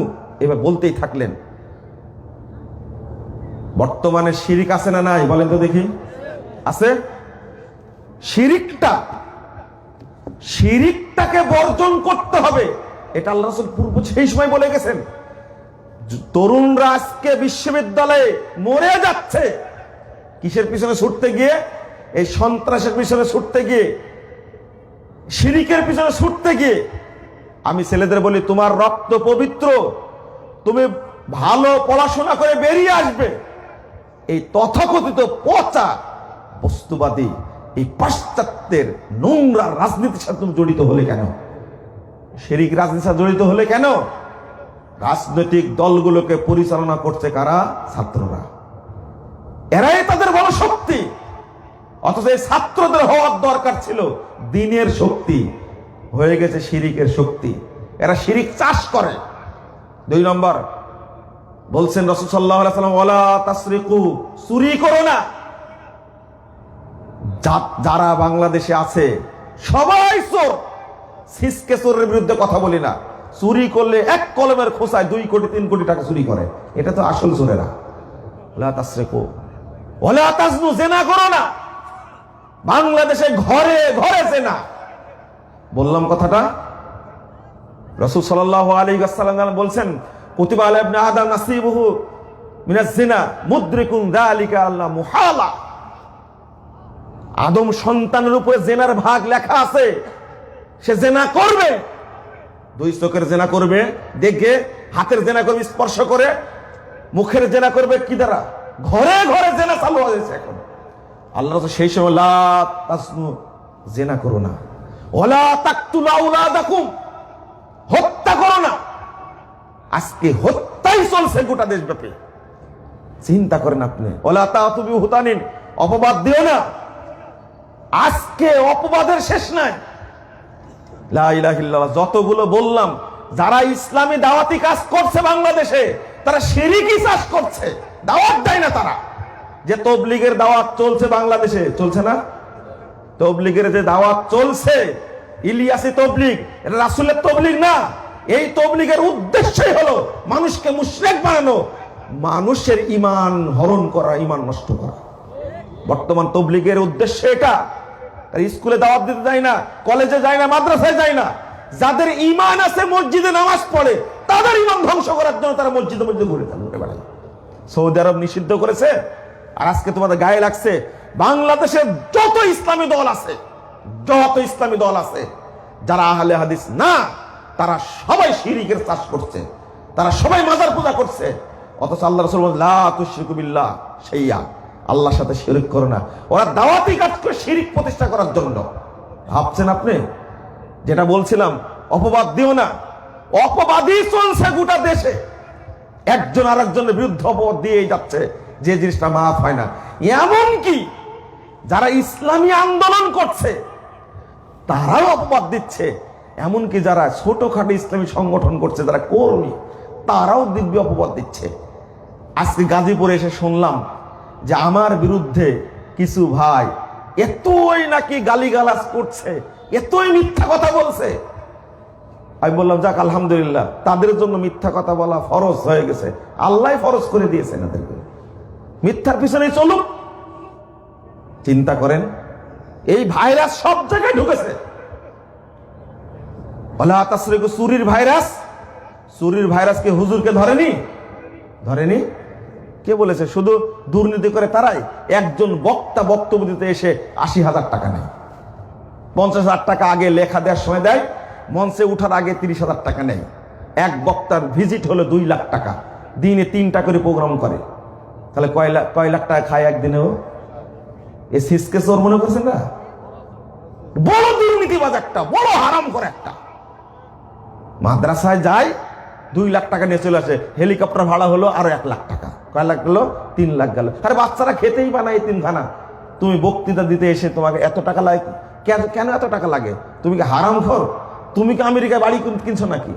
এবার বলতেই থাকলেন। বর্তমানে শিরিক আছে না নাই? বলেন তো দেখি, আছে? শিরিকটাকে বর্জন করতে হবে, এটা আল্লাহ রাসূল পূর্ব সেই সময় বলে গেছেন। তরুণরা আজকে বিশ্ববিদ্যালয়ে মরে যাচ্ছে কিসের পিছনে ছুটতে গিয়ে? এই সন্ত্রাসের পিছনে ছুটতে গিয়ে, শিরিকের পিছনে ছুটতে গিয়ে। আমি ছেলেদের বলি, তোমার রক্ত পবিত্র, তুমি ভালো পড়াশোনা করে বেরিয়ে আসবে। এই তথাকথিত পচা বস্তুবাদী এই পাশ্চাত্যের নোংরা রাজনীতির সাথে তুমি জড়িত হলে কেন? শিরিক রাজনীতির সাথে জড়িত হলে কেন? রাজনৈতিক দলগুলোকে পরিচালনা করছে কারা? ছাত্ররা। এরাই তাদের বড় শক্তি। অথচ এই ছাত্রদের হওয়ার দরকার ছিল দ্বীনের শক্তি, হয়ে গেছে শিরিকের শক্তি। এরা শিরিক চাষ করে। 2 নম্বর বলছেন রাসূল সাল্লাল্লাহু আলাইহি ওয়াসাল্লাম, ওয়ালা তাসরিকু, চুরি করো না। যারা বাংলাদেশে আছে সবাই চোর। সিসকে চোরের বিরুদ্ধে কথা বলি না। চুরি করলে এক কলমের খোঁচায় 2 কোটি 3 কোটি টাকা চুরি করে, এটা তো আসল চোরেরা। ওয়ালা তাসরিকু ওয়ালা তাজনু, জিনা করো না। বাংলাদেশে ঘরে ঘরে জিনা। বললাম কথাটা? রাসূল সাল্লাল্লাহু আলাইহি ওয়াসাল্লাম বলছেন, কুতিবা আলা ইবনে আদম নাসিবুহু মিনাজ জিনা মুদরিকুন যালিকা আল্লাহ মুহালা। আদম সন্তানের উপরে জিনার ভাগ লেখা আছে, সে জিনা করবে। 2 চোখের জিনা করবে দেখে, হাতের জিনা করবে স্পর্শ করে, মুখের জিনা করবে কি দ্বারা? ঘরে ঘরে জিনা চালু হয়েছে এখন। আল্লাহ রাসূল সেই সময় লা তাসনু, জিনা করো না। ওয়ালা তাকতুলু আওলাদাকুম, হত্যা করো না। আজকে হত্যাই চলছে গোটা দেশব্যাপী। চিন্তা করেন আপনি। ওয়ালা তাতুবি হুতানিন, অপবাদ দিও না। আজকে অপবাদের শেষ নাই। লা ইলাহা ইল্লাল্লাহ, যতগুলো বললাম, যারা ইসলামী দাওয়াতি কাজ করছে বাংলাদেশে, তারা শিরকি চাষ করছে, দাওয়াত দেয় না তারা। যে তবলিগের দাওয়াত চলছে বাংলাদেশে, চলছে না? তবলিগের যে দাওয়াত চলছে, ইলিয়াসি তবলিগ, এটা রাসূলের তবলিগ না। এই তবলিগের উদ্দেশ্যই হলো মানুষকে মুশরিক বানানো, মানুষের ঈমান হরণ করা, ঈমান নষ্ট করা। বর্তমান তবলিগের উদ্দেশ্য এটা। স্কুলে দাওয়াত দিতে যায় না, কলেজে যায় না, মাদ্রাসায় যায় না। যাদের ঈমান আছে, মসজিদে নামাজ পড়ে, তাদের ঈমান ধ্বংস করার জন্য তারা মসজিদে মসজিদে ঘুরে বেড়ায়। সৌদি আরব নিষিদ্ধ করেছে, আর আজকে তোমাদের গায়ে লাগছে। বাংলাদেশের যত ইসলামী দল আছে, যারা আহলে হাদিস না, তারা সবাই শিরকের চাষ করছে, তারা সবাই মাজার পূজা করছে। অথচ আল্লাহ রাসূল বলেন, লা তুশরিকু বিল্লাহ শাইয়া, আল্লাহর সাথে শিরক করো না। ওরা দাওয়াতি কাজ করে শিরক প্রতিষ্ঠা করার জন্য। ভাবছেন আপনি? যেটা বলছিলাম, অপবাদ দিও না। অপবাদই চলছে গোটা দেশে, একজন আরেকজনের বিরুদ্ধে অপবাদ দিয়েই যাচ্ছে, যে জিনিসটা মাফ হয় না। এমনকি যারা ইসলামী আন্দোলন করছে তারাও অপবাদ দিচ্ছে। এমনকি যারা ছোটখাটো ইসলামী সংগঠন করছে, যারা কর্মী, তারাও দিব্য অপবাদ দিচ্ছে। আজকে গাজীপুরে এসে শুনলাম যে আমার বিরুদ্ধে কিছু ভাই এতই নাকি গালিগালাজ করছে, এতই মিথ্যা কথা বলছে। আমি বললাম যাক আলহামদুলিল্লাহ, তাদের জন্য মিথ্যা কথা বলা ফরজ হয়ে গেছে, আল্লাহ ফরজ করে দিয়েছেন এদেরকে, মিথ্যার পিছনে চলুক। চিন্তা করেন, এই ভাইরাস সব জায়গায় ঢুকেছে। চুরির ভাইরাস, চুরির ভাইরাস কি হুজুরকে ধরেনি? কে বলেছে? শুধু দুর্নীতি করে তারাই। একজন বক্তা বক্তব্য দিতে এসে ৮০,০০০ টাকা নেয়, ৫০,০০০ টাকা আগে লেখা দেওয়ার সময় দেয়, মঞ্চে উঠার আগে ৩০,০০০ টাকা নেয়। এক বক্তার ভিজিট হলো ২ লাখ টাকা, দিনে ৩টা করে প্রোগ্রাম করে, তাহলে কয় লাখ টাকা খায় একদিনেও? এ সিসকে চোর মনে করছেন না? বড় দুর্নীতিবাজ একটা, বড় হারাম করে একটা। মাদ্রাসায় যায় 2 লাখ টাকা নিয়ে চলে আসে, হেলিকপ্টার ভাড়া হলো আরো 1 লাখ টাকা, কয় লাখ গেল? 3 লাখ গেল। আরে বাচ্চারা খেতেই পায় না এই 3 খানা, তুমি বক্তৃতা দিতে এসে তোমাকে এত টাকা লাগে কেন? এত টাকা লাগে? তুমি কি হারাম খোর? তুমি কি আমেরিকায় বাড়ি কিনছো নাকি?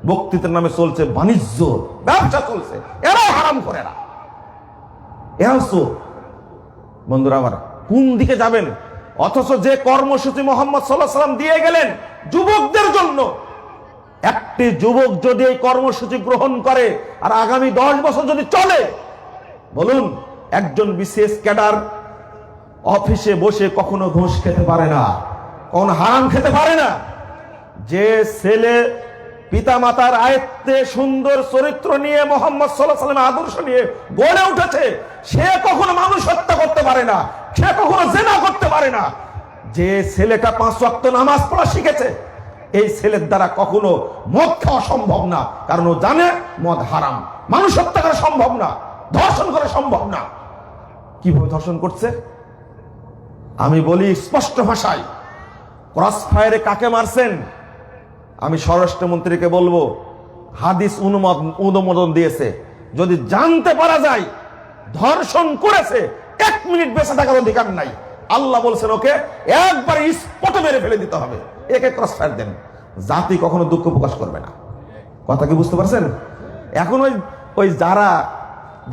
বক্তৃতার নামে চলছে বাণিজ্য, ব্যবসা চলছে, এরাও হারাম করে, এরাও চোর। বন্ধুরা আমার, কোন দিকে যাবেন? অথচ যে কর্মসূচি মোহাম্মদ সাল্লাল্লাহু আলাইহি ওয়াসাল্লাম দিয়ে গেলেন যুবকদের জন্য, একটি যুবক যদি এই কর্মসূচি গ্রহণ করে আর আগামী 10 বছর যদি চলে, বলুন একজন বিশেষ ক্যাডার অফিসে বসে কখনো ঘুষ খেতে পারে না, কখনো হারাম খেতে পারে না। যে ছেলে পিতা মাতার আয়ত্তে সুন্দর চরিত্র নিয়ে মোহাম্মদ সাল্লাল্লাহু আলাইহি ওয়াসাল্লামের আদর্শ নিয়ে গড়ে উঠেছে, সে কখনো মানুষ হত্যা করতে পারে না, সে কখনো জিনা করতে পারে না। যে ছেলেটা 5 ওয়াক্ত নামাজ পড়া শিখেছে, এই ছেলের দ্বারা কখনো মদ খাওয়া সম্ভব না, কারণ ও জানে মদ হারাম। মানুষ হত্যা করা সম্ভব না, ধর্ষণ করা সম্ভব না। কিভাবে ধর্ষণ করছে? আমি বলি স্পষ্ট ভাষায়, ক্রস ফায়ারে কাকে মারছেন? আমি স্বরাষ্ট্রমন্ত্রীকে বলবো, হাদিস অনুমোদন দিয়েছে, যদি জানতে পারা যায় ধর্ষণ করেছে, 1 মিনিট বেঁচে থাকার অধিকার নাই। আল্লাহ বলছেন ওকে একবার স্পটে মেরে ফেলে দিতে হবে, একে ক্রস ফায়ার দেন। জাতি কখনো দুঃখ প্রকাশ করবে না। কথা কি বুঝতে পারছেন? এখন ওই যারা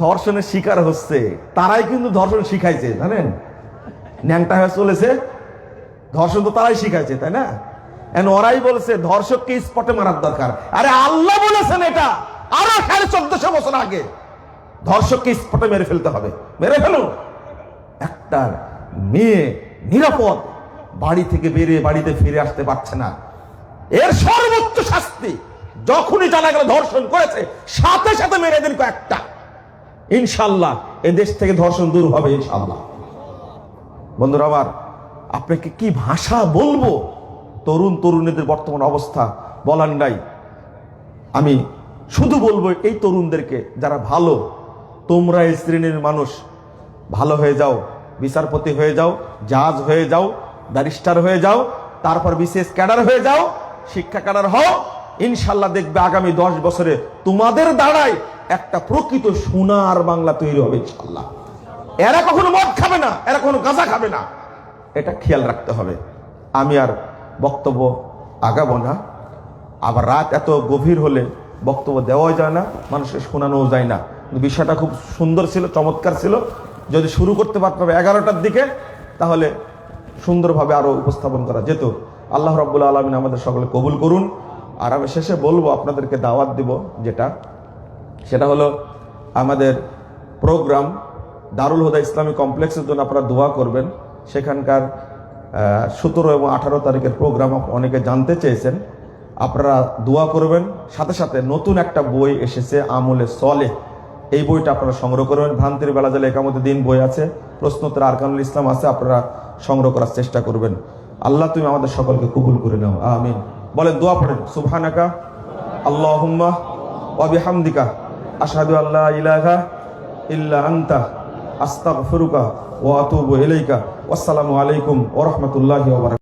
ধর্ষণের শিকার হচ্ছে তারাই কিন্তু ধর্ষণ শিখাইছে, জানেন? ন্যাংটা হয়ে চলেছে, ধর্ষণ তো তারাই শিখাইছে, তাই না? ওরাই বলছে ধর্ষককে স্পটে মারার দরকার। আরে আল্লাহ বলেছেন এটা আরো 1450 বছর আগে, ধর্ষককে স্পটে মেরে ফেলতে হবে। মেরে ফেলুন। একটা মেয়ে নিরাপদ বাড়ি থেকে বেরিয়ে বাড়িতে ফিরে আসতে পারছে না, এর সর্বোচ্চ শাস্তি যখনই জানা গেল ধর্ষণ করেছে, সাথে সাথে মেরে দিন কয়েকটা। ইনশাল্লাহ এ দেশ থেকে ধর্ষণ দূর হবে ইনশাল্লাহ। বন্ধুরা আমার, আপনাকে কি ভাষা বলবো? তরুণ তরুণীদের বর্তমান অবস্থা বলার নাই। আমি শুধু বলবো এই তরুণদেরকে, যারা ভালো, তোমরা এই শ্রেণীর মানুষ, ভালো হয়ে যাও, বিচারপতি হয়ে যাও, জাজ হয়ে যাও, ব্যারিস্টার হয়ে যাও, তারপর বিশেষ ক্যাডার হয়ে যাও, শিক্ষা ক্যাডার হও। ইনশাল্লাহ দেখবে আগামী 10 বছরে তোমাদের দ্বারাই একটা প্রকৃত সোনার বাংলা তৈরি হবে ইনশাল্লাহ। এরা কখনো মদ খাবে না, এরা কখনো গাঁজা খাবে না, এটা খেয়াল রাখতে হবে। আমি আর বক্তব্য আগাবো না, আবার রাত এত গভীর হলে বক্তব্য দেওয়া যায় না, মানুষকে শোনানোও যায় না। বিষয়টা খুব সুন্দর ছিল, চমৎকার ছিল। যদি শুরু করতে পারতাম 11টার দিকে, তাহলে সুন্দরভাবে আরো উপস্থাপন করা যেত। আল্লাহ রাব্বুল আলামিন আমাদের সকলে কবুল করুন। আর আমি শেষে বলবো, আপনাদেরকে দাওয়াত দিব সেটা হলো আমাদের প্রোগ্রাম দারুল হুদা ইসলামী কমপ্লেক্সের জন্য আপনারা দোয়া করবেন। সেখানকার 17 এবং 18 তারিখের প্রোগ্রাম অনেকে জানতে চেয়েছেন, আপনারা দোয়া করবেন। সাথে সাথে নতুন একটা বই এসেছে, আমলে সলেহ, এই বইটা আপনারা সংগ্রহ করবেন। ভ্রান্তির বেলা জালে একামতের দিন বই আছে, প্রশ্নোত্তর আরকানুল ইসলাম আছে, আপনারা সংগ্রহ করার চেষ্টা করবেন। আল্লাহ তুমি আমাদের সকলকে কবুল করে নাও, আমিন। বলেন, দোয়া পড়েন। সুবহানাকা আল্লাহুম্মা ওয়া বিহামদিকা আশহাদু আল্লা ইলাহা ইল্লা আনতা আস্তাগফিরুকা ওয়া আতুবু ইলাইকা। আসসালামু আলাইকুম ওয়া রাহমাতুল্লাহি ওয়া বারাকাতুহু।